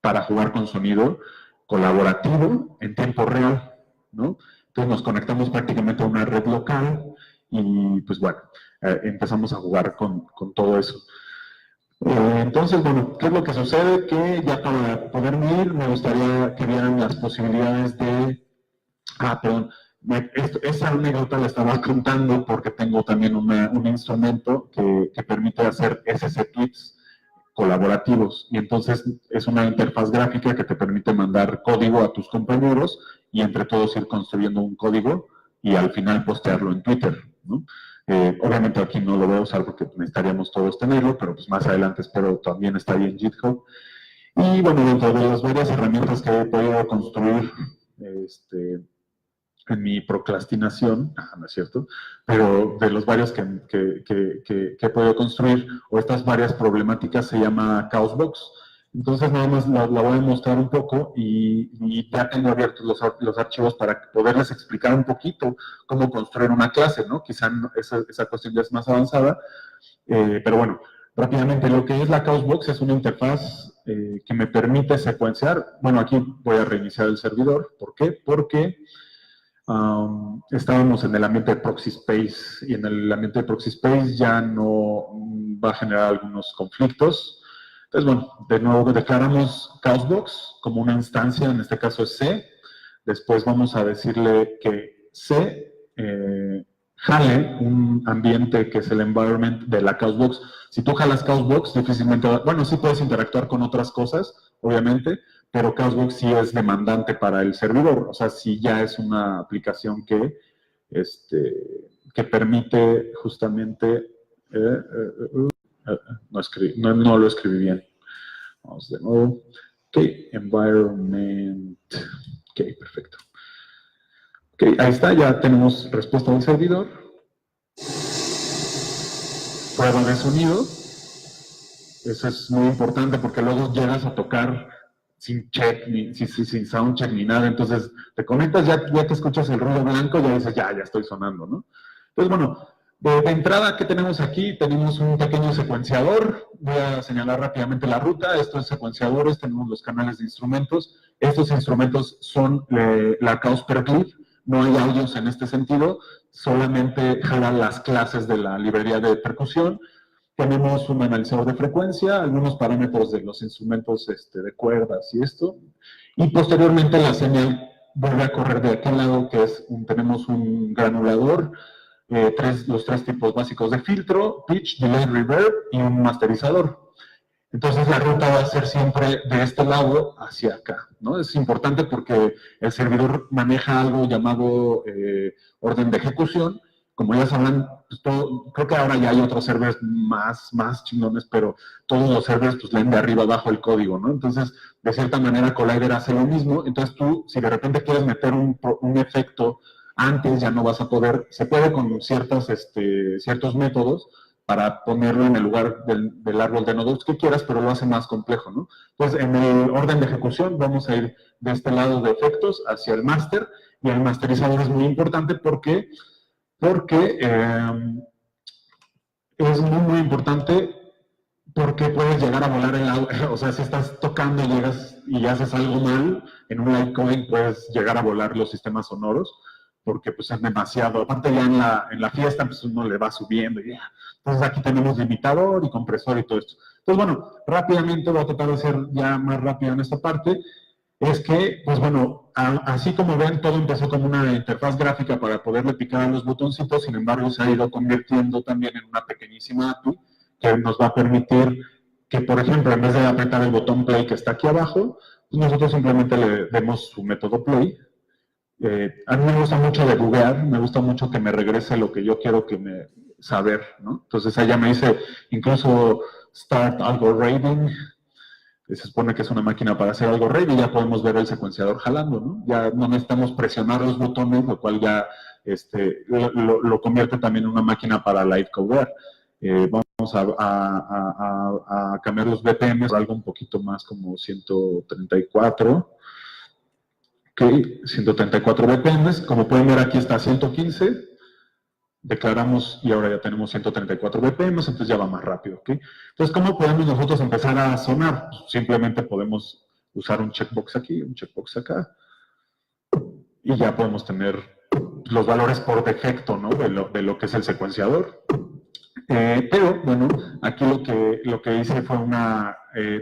para jugar con sonido colaborativo en tiempo real, ¿no? Entonces nos conectamos prácticamente a una red local y pues bueno, empezamos a jugar con todo eso. Entonces, bueno, ¿qué es lo que sucede? Que ya para poder medir, me gustaría que vieran las posibilidades de... perdón, esa anécdota la estaba contando porque tengo también un instrumento que permite hacer SC tweets colaborativos, y entonces es una interfaz gráfica que te permite mandar código a tus compañeros y entre todos ir construyendo un código y al final postearlo en Twitter, ¿no? Obviamente aquí no lo voy a usar porque necesitaríamos todos tenerlo, pero pues más adelante espero también está ahí en GitHub. Y bueno, dentro de las varias herramientas que he podido construir en mi procrastinación, no es cierto, pero de los varios que he podido construir, o estas varias problemáticas, se llama Chaosbox. Entonces nada más la voy a mostrar un poco y ya tengo abiertos los archivos para poderles explicar un poquito cómo construir una clase, ¿no? Quizá esa cuestión ya es más avanzada, pero bueno, rápidamente lo que es la Chaosbox es una interfaz que me permite secuenciar. Bueno, aquí voy a reiniciar el servidor. ¿Por qué? Porque estábamos en el ambiente de Proxy Space y en el ambiente de Proxy Space ya no va a generar algunos conflictos. Entonces, bueno, de nuevo declaramos Chaosbox como una instancia, en este caso es C. Después vamos a decirle que C jale un ambiente que es el environment de la Chaosbox. Si tú jalas Chaosbox, difícilmente, bueno, sí puedes interactuar con otras cosas, obviamente, pero Chaosbox sí es demandante para el servidor. O sea, sí ya es una aplicación que permite justamente... no lo escribí bien. Vamos de nuevo. Ok, environment. Ok, perfecto. Ok, ahí está, ya tenemos respuesta del servidor. Prueba de sonido. Eso es muy importante porque luego llegas a tocar sin check, sin soundcheck ni nada. Entonces te conectas, ya que escuchas el ruido blanco, ya dices, ya estoy sonando, ¿no? Entonces, bueno, de entrada, ¿qué tenemos aquí? Tenemos un pequeño secuenciador. Voy a señalar rápidamente la ruta. Estos secuenciadores, tenemos los canales de instrumentos. Estos instrumentos son la Chaos per clip. No hay audios en este sentido, solamente jalan las clases de la librería de percusión. Tenemos un analizador de frecuencia, algunos parámetros de los instrumentos de cuerdas y esto. Y posteriormente la señal vuelve a correr de aquel lado, que es tenemos un granulador, los tres tipos básicos de filtro, pitch, delay, reverb y un masterizador. Entonces la ruta va a ser siempre de este lado hacia acá, ¿no? Es importante porque el servidor maneja algo llamado orden de ejecución. Como ya sabrán, pues creo que ahora ya hay otros servers más chingones, pero todos los servers pues leen de arriba abajo el código, ¿no? Entonces, de cierta manera, Collider hace lo mismo. Entonces tú, si de repente quieres meter un efecto antes, ya no vas a poder. Se puede con ciertos métodos, para ponerlo en el lugar del árbol de nodos que quieras, pero lo hace más complejo, ¿no? Entonces, en el orden de ejecución vamos a ir de este lado de efectos hacia el máster, y el masterizador es muy importante porque es muy importante porque puedes llegar a volar el audio. O sea, si estás tocando, llegas y haces algo mal, en un Litecoin puedes llegar a volar los sistemas sonoros, porque pues es demasiado. Aparte ya en la fiesta pues uno le va subiendo y ya. Entonces aquí tenemos limitador y compresor y todo esto. Entonces bueno, rápidamente voy a tratar de ser ya más rápido en esta parte. Es que, pues bueno, así como ven, todo empezó como una interfaz gráfica para poderle picar a los botoncitos, sin embargo se ha ido convirtiendo también en una pequeñísima API que nos va a permitir que, por ejemplo, en vez de apretar el botón play que está aquí abajo, pues nosotros simplemente le demos su método play. A mí me gusta mucho debuguear, me gusta mucho que me regrese lo que yo quiero saber, ¿no? Entonces ella me dice incluso start algorithm. Se supone que es una máquina para hacer algo rey y ya podemos ver el secuenciador jalando, ¿no? Ya no necesitamos presionar los botones, lo cual ya lo convierte también en una máquina para live codear. Vamos a cambiar los BPM por algo un poquito más como 134. Ok, 134 BPM. Como pueden ver, aquí está 115. Declaramos y ahora ya tenemos 134 BPM, entonces ya va más rápido, ¿ok? Entonces, ¿cómo podemos nosotros empezar a sonar? Pues simplemente podemos usar un checkbox aquí, un checkbox acá, y ya podemos tener los valores por defecto, ¿no? De lo que es el secuenciador. Pero, bueno, aquí lo que hice fue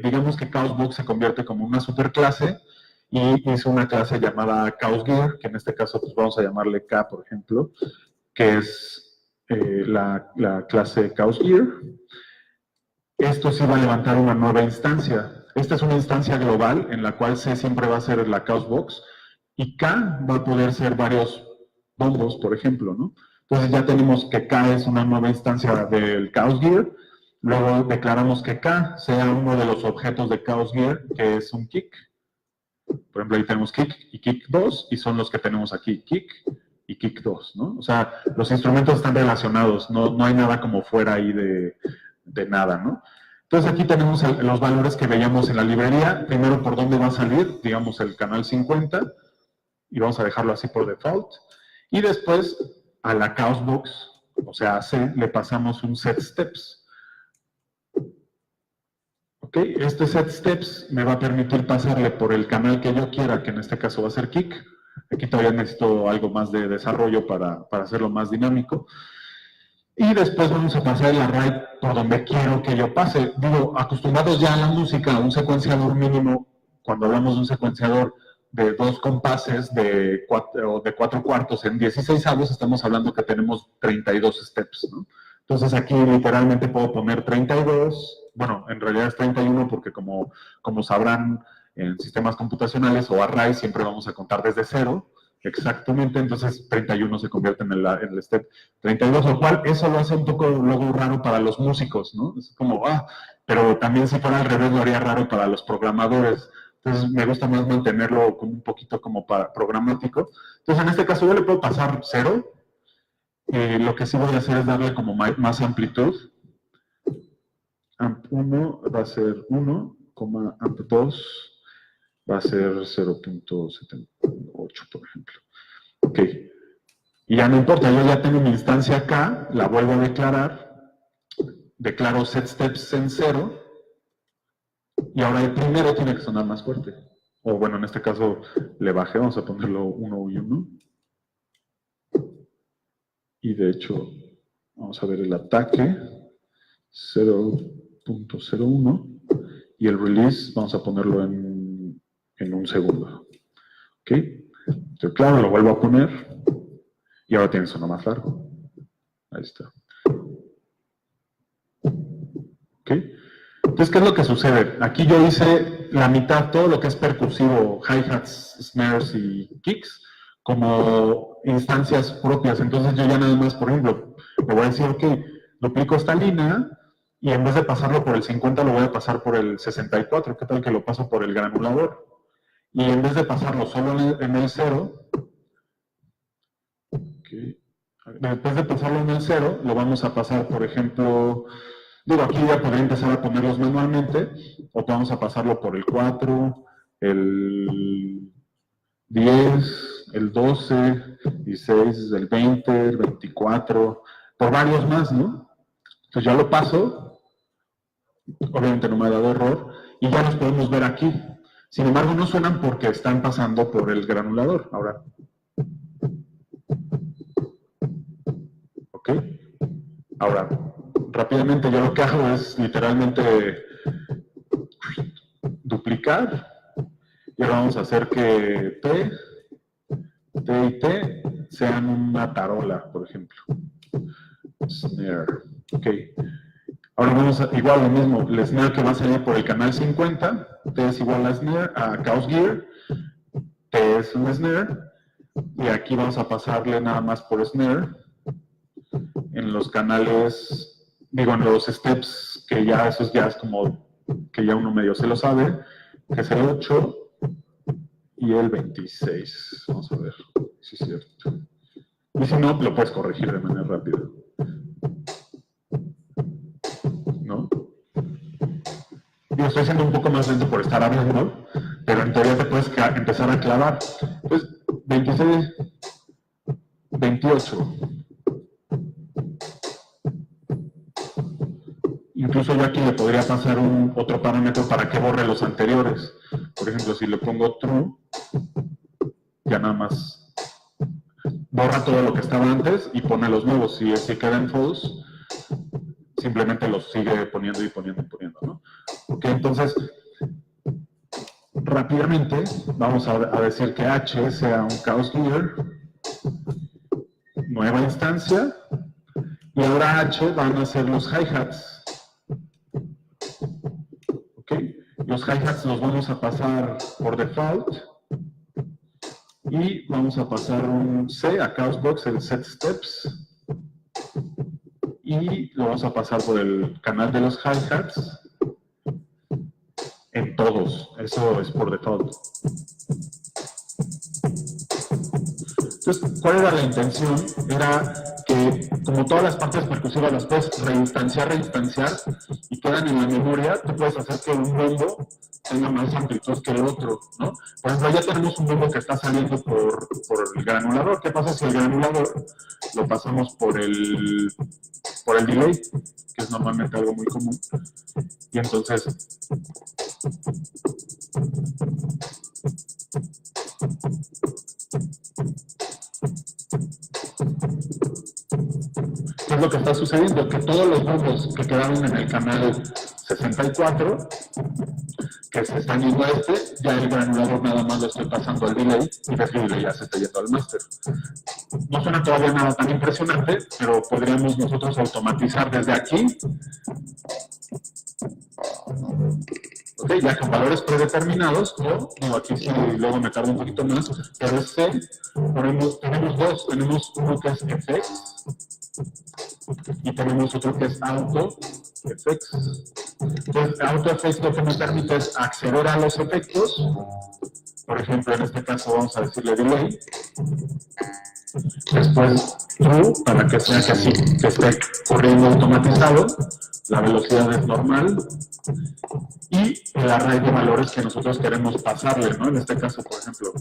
digamos que Chaosbox se convierte como una superclase, y hice una clase llamada ChaosGear, que en este caso pues vamos a llamarle K, por ejemplo, que es la clase ChaosGear. Esto sí va a levantar una nueva instancia. Esta es una instancia global en la cual C siempre va a ser la Chaosbox, y K va a poder ser varios bombos, por ejemplo, ¿no? Entonces ya tenemos que K es una nueva instancia del ChaosGear. Luego declaramos que K sea uno de los objetos de ChaosGear, que es un kick. Por ejemplo, ahí tenemos kick y kick 2, y son los que tenemos aquí, kick y kick 2, ¿no? O sea, los instrumentos están relacionados, no hay nada como fuera ahí de nada, ¿no? Entonces aquí tenemos los valores que veíamos en la librería. Primero, por dónde va a salir, digamos, el canal 50, y vamos a dejarlo así por default. Y después, a la Chaosbox, o sea, a C, le pasamos un set steps. Ok, este set steps me va a permitir pasarle por el canal que yo quiera, que en este caso va a ser kick. Aquí todavía necesito algo más de desarrollo para hacerlo más dinámico. Y después vamos a pasar el array por donde quiero que yo pase. Digo, acostumbrados ya a la música, a un secuenciador mínimo, cuando hablamos de un secuenciador de 2 compases de 4 cuartos en 16avos, estamos hablando que tenemos 32 steps, ¿no? Entonces aquí literalmente puedo poner 32, bueno, en realidad es 31 porque como sabrán en sistemas computacionales o array siempre vamos a contar desde 0, exactamente, entonces 31 se convierte en el step 32, lo cual eso lo hace un poco luego raro para los músicos, ¿no? Es como, pero también si fuera al revés lo haría raro para los programadores. Entonces me gusta más mantenerlo como un poquito como programático. Entonces en este caso yo le puedo pasar 0. Lo que sí voy a hacer es darle como más amplitud. AMP1 va a ser 1, AMP2 va a ser 0.78, por ejemplo. Ok. Y ya no importa, yo ya tengo mi instancia acá, la vuelvo a declarar, declaro setSteps en 0, y ahora el primero tiene que sonar más fuerte. O bueno, en este caso le bajé, vamos a ponerlo 1 y 1. Y de hecho, vamos a ver el ataque, 0.01, y el release vamos a ponerlo en 1 segundo. ¿Ok? Entonces, claro, lo vuelvo a poner, y ahora tiene sono más largo. Ahí está. ¿Ok? Entonces, ¿qué es lo que sucede? Aquí yo hice la mitad, todo lo que es percusivo, hi-hats, snares y kicks, como instancias propias. Entonces yo ya nada más, por ejemplo, le voy a decir, ok, duplico esta línea y en vez de pasarlo por el 50 lo voy a pasar por el 64. ¿Qué tal que lo paso por el granulador? Y en vez de pasarlo solo en el 0, okay, después de pasarlo en el 0, lo vamos a pasar, por ejemplo, digo, aquí ya podría empezar a ponerlos manualmente, o vamos a pasarlo por el 4, el 10, el 12, 16, el 20, el 24, por varios más, ¿no? Entonces ya lo paso, obviamente no me ha dado error, y ya los podemos ver aquí. Sin embargo, no suenan porque están pasando por el granulador. Ahora, ¿ok? Ahora, rápidamente yo lo que hago es literalmente duplicar, y ahora vamos a hacer que T y T sean una tarola, por ejemplo. Snare. Ok. Ahora vamos a, igual lo mismo, el snare que va a salir por el canal 50, T es igual a snare, a Chaos Gear, T es un snare, y aquí vamos a pasarle nada más por snare, en los canales, digo, en los steps, que ya esos ya es como, que ya uno medio se lo sabe, que es el 8 y el 26. Vamos a ver si es cierto. Y si no, lo puedes corregir de manera rápida. ¿No? Yo estoy siendo un poco más lento por estar hablando, pero en teoría te puedes empezar a clavar. Pues 26, 28. Incluso yo aquí le podría pasar otro parámetro para que borre los anteriores. Por ejemplo, si le pongo true, ya nada más borra todo lo que estaba antes y pone los nuevos. Si quedan false, simplemente los sigue poniendo y poniendo y poniendo, ¿no? Ok, entonces, rápidamente vamos a decir que H sea un Chaos Gear, nueva instancia, y ahora H van a ser los hi-hats. ¿Ok? Los hi-hats los vamos a pasar por default, y vamos a pasar un C a Chaosbox, el setSteps, y lo vamos a pasar por el canal de los hi-hats en todos. Eso es por default. Entonces, ¿cuál era la intención? Era que, como todas las partes percusivas las puedes reinstanciar, y quedan en la memoria, tú puedes hacer que un bombo tenga más amplitud que el otro, ¿no? Por ejemplo, ya tenemos un bombo que está saliendo por el granulador. ¿Qué pasa si el granulador lo pasamos por el delay, que es normalmente algo muy común? Y entonces, ¿qué es lo que está sucediendo? Que todos los bombos que quedaron en el canal 64, que se están yendo a ya el granulador nada más lo estoy pasando al delay, y ves que el delay ya se está yendo al master. No suena todavía nada tan impresionante, pero podríamos nosotros automatizar desde aquí, ok, ya con valores predeterminados, o digo, aquí sí luego me tardo un poquito más, pero tenemos dos, tenemos uno que es FX, y tenemos otro que es AutoFX. Entonces, AutoFX lo que me permite es acceder a los efectos. Por ejemplo, en este caso vamos a decirle delay. Después true, para que sea que así, que esté corriendo automatizado. La velocidad es normal. Y el array de valores que nosotros queremos pasarle, ¿no? En este caso, por ejemplo,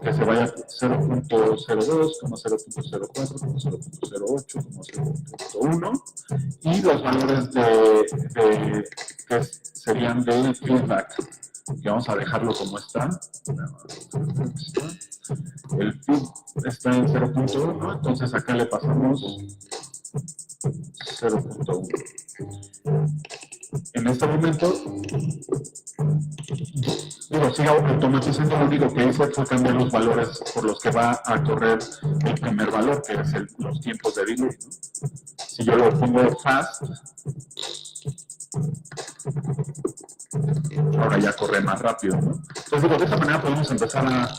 que se vaya 0.02, 0.04, 0.08, 0.1 y los valores que serían de feedback, que vamos a dejarlo como está. El feed está en 0.1, entonces acá le pasamos 0.1. En este momento, sigo automatizando. Lo único que hice fue cambiar los valores por los que va a correr el primer valor, que es los tiempos de delay, ¿no? Si yo lo pongo fast, ahora ya corre más rápido, ¿no? Entonces, de esta manera podemos empezar a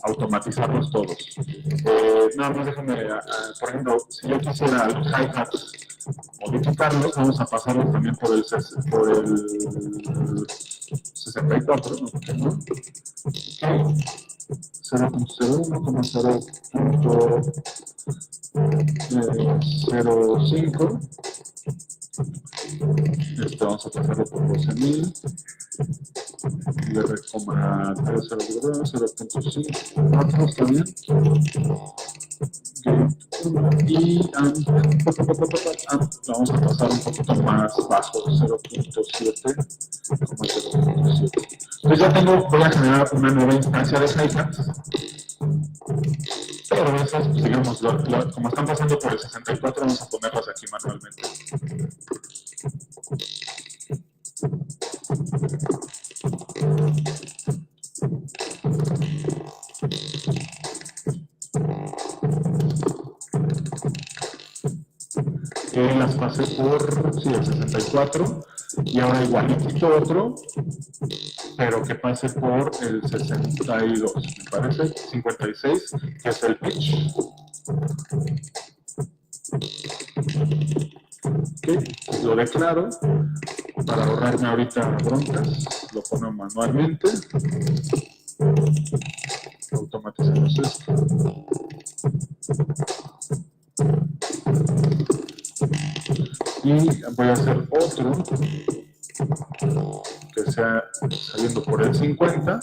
automatizarlos todos. Nada más déjame, por ejemplo, si yo quisiera los hi-hats modificarlos, vamos a pasarlos también por el 64, ¿no? Okay. 0.01,0.05. Vamos a pasarlo por 12.000. R,0.5, está bien. Y vamos a pasar un poquito más bajo, 0.7. Entonces ya voy a generar una nueva instancia de hi-hats. Pero esas, pues, digamos, como están pasando por el 64, vamos a ponerlas aquí manualmente. Las pasé por el 64 y ahora igual quito otro, pero que pase por el 62, me parece, 56, que es el pitch. Okay. Lo declaro para ahorrarme ahorita broncas, lo pongo manualmente. Automatizamos esto. Y voy a hacer otro que sea saliendo por el 50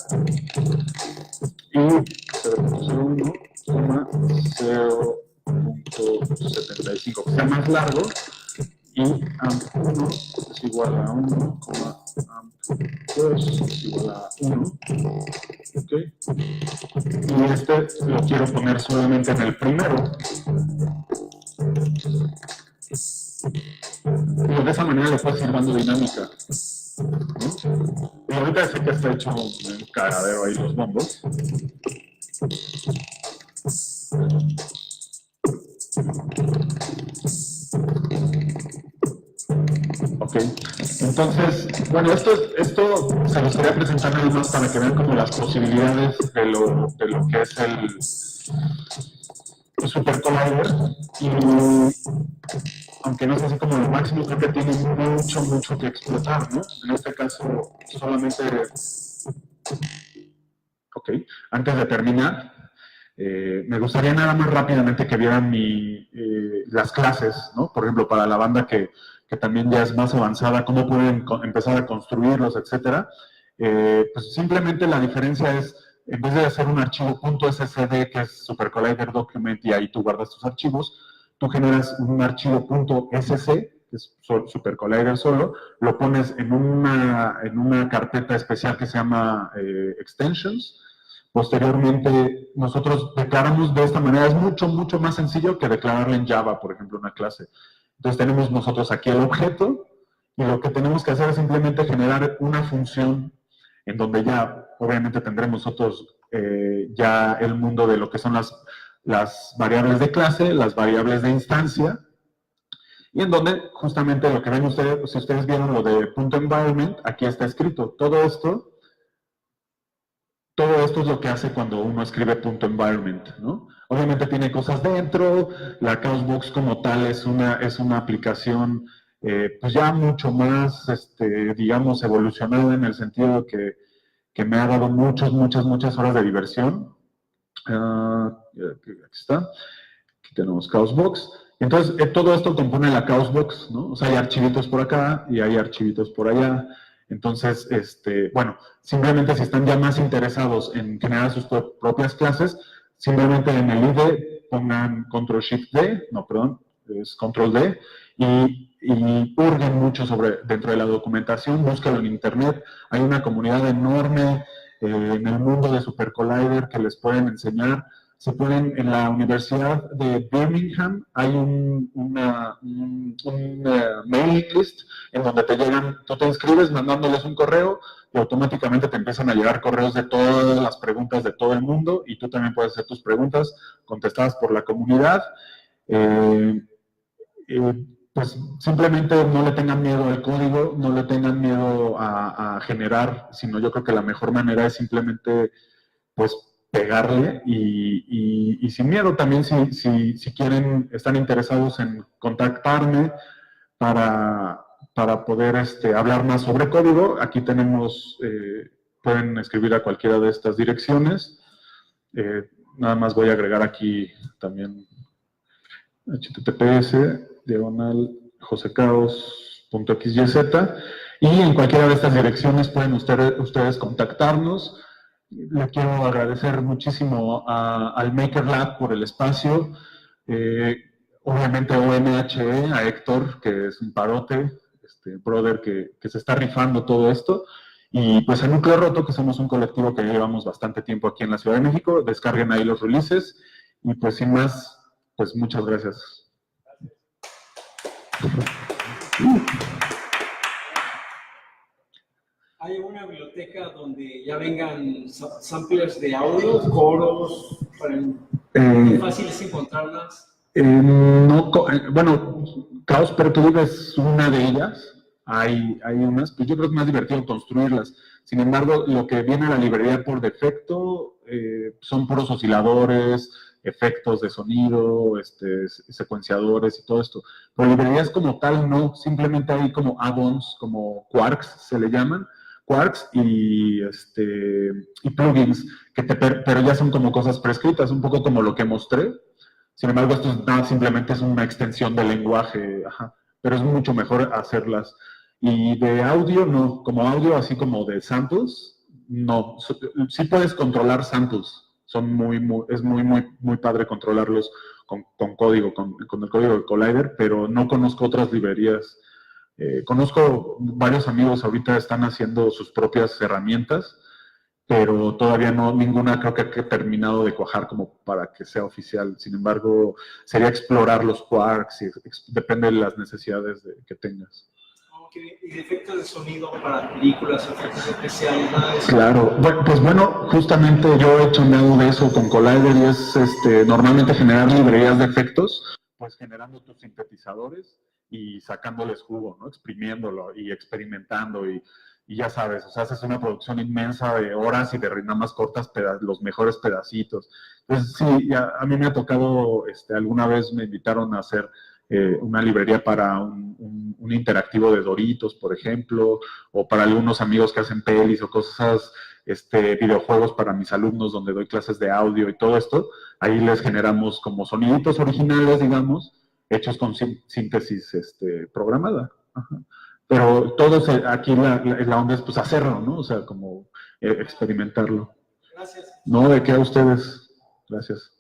y 0.01,075, que sea más largo, y AMP1 es igual a 1, AMP2 es igual a 1. ¿Okay? Y este lo quiero poner solamente en el primero. Y de esa manera le puedes ir dando dinámica, ¿no? Y ahorita sé que está hecho un cagadero ahí los bombos. Ok, entonces, bueno, esto se los quería presentar nada más para que vean como las posibilidades de lo que es el Super Collider. Y aunque no es así como lo máximo, creo que tiene mucho que explotar, ¿no? En este caso, solamente... Ok, antes de terminar, me gustaría nada más rápidamente que vieran las clases, ¿no? Por ejemplo, para la banda que también ya es más avanzada, cómo pueden empezar a construirlos, etcétera. Pues simplemente la diferencia es, en vez de hacer un archivo .ssd, que es Super Collider Document, y ahí tú guardas tus archivos, tú generas un archivo .sc, que es Super Collider solo, lo pones en una carpeta especial que se llama Extensions. Posteriormente, nosotros declaramos de esta manera. Es mucho más sencillo que declararle en Java, por ejemplo, una clase. Entonces tenemos nosotros aquí el objeto, y lo que tenemos que hacer es simplemente generar una función en donde ya, obviamente, tendremos nosotros ya el mundo de lo que son las variables de clase, las variables de instancia, y en donde justamente lo que ven ustedes, si ustedes vieron lo de .environment, aquí está escrito. Todo esto es lo que hace cuando uno escribe .environment, ¿no? Obviamente tiene cosas dentro. La ChaosBox como tal es una aplicación pues ya mucho más, digamos, evolucionada, en el sentido que me ha dado muchas horas de diversión. Aquí está. Aquí tenemos CaosBox. Entonces, todo esto compone la CaosBox, ¿no? O sea, hay archivitos por acá y hay archivitos por allá. Entonces, bueno, simplemente si están ya más interesados en generar sus propias clases, simplemente en el IDE pongan Control-Shift-D, no, perdón, es Control-D, y hurguen mucho dentro de la documentación, búscalo en internet. Hay una comunidad enorme en el mundo de Super Collider que les pueden enseñar. Se pueden, en la Universidad de Birmingham hay un mailing list en donde te llegan, tú te inscribes mandándoles un correo y automáticamente te empiezan a llegar correos de todas las preguntas de todo el mundo y tú también puedes hacer tus preguntas contestadas por la comunidad. Pues simplemente no le tengan miedo al código, no le tengan miedo a generar, sino yo creo que la mejor manera es simplemente, pues, pegarle y sin miedo también, si quieren, están interesados en contactarme para poder hablar más sobre código, aquí tenemos, pueden escribir a cualquiera de estas direcciones. Nada más voy a agregar aquí también https://josecaos.xyz y en cualquiera de estas direcciones pueden ustedes contactarnos. Le quiero agradecer muchísimo al Maker Lab por el espacio, obviamente a OMHE, a Héctor, que es un parote, brother que se está rifando todo esto, y pues a Núcleo Roto, que somos un colectivo que llevamos bastante tiempo aquí en la Ciudad de México. Descarguen ahí los releases, y pues sin más, pues muchas gracias. ¿Hay una biblioteca donde ya vengan samplers de audio, coros, ¿es fácil encontrarlas? No, bueno, Caos Perturb es una de ellas. Hay unas, pues yo creo que es más divertido construirlas. Sin embargo, lo que viene a la librería por defecto son puros osciladores, efectos de sonido, secuenciadores y todo esto. Pero librerías como tal no, simplemente hay como add-ons, como Quarks se le llaman, Quarks y plugins, pero ya son como cosas prescritas, un poco como lo que mostré. Sin embargo, esto simplemente es una extensión del lenguaje, pero es mucho mejor hacerlas. Y de audio, no, como audio así como de samples, no. Sí puedes controlar samples, es muy padre controlarlos con código, con el código de Collider, pero no conozco otras librerías. Conozco varios amigos ahorita están haciendo sus propias herramientas, pero todavía no, ninguna creo que ha terminado de cuajar como para que sea oficial. Sin embargo, sería explorar los quarks, depende de las necesidades que tengas. Okay. ¿Y efectos de sonido para películas, efectos especiales, nada de eso? Claro, pues bueno, justamente yo he hecho nada de eso con Collider y es normalmente generar librerías de efectos, pues generando tus sintetizadores y sacándoles jugo, ¿no? Exprimiéndolo y experimentando y ya sabes, o sea, haces una producción inmensa de horas y de nada más cortas los mejores pedacitos. Entonces, sí, a mí me ha tocado, alguna vez me invitaron a hacer una librería para un interactivo de Doritos, por ejemplo, o para algunos amigos que hacen pelis o cosas, videojuegos para mis alumnos donde doy clases de audio y todo esto. Ahí les generamos como soniditos originales, digamos, hechos con síntesis programada. Ajá. Pero todo aquí la onda es pues hacerlo, ¿no? O sea, como experimentarlo. Gracias. No, de qué a ustedes. Gracias.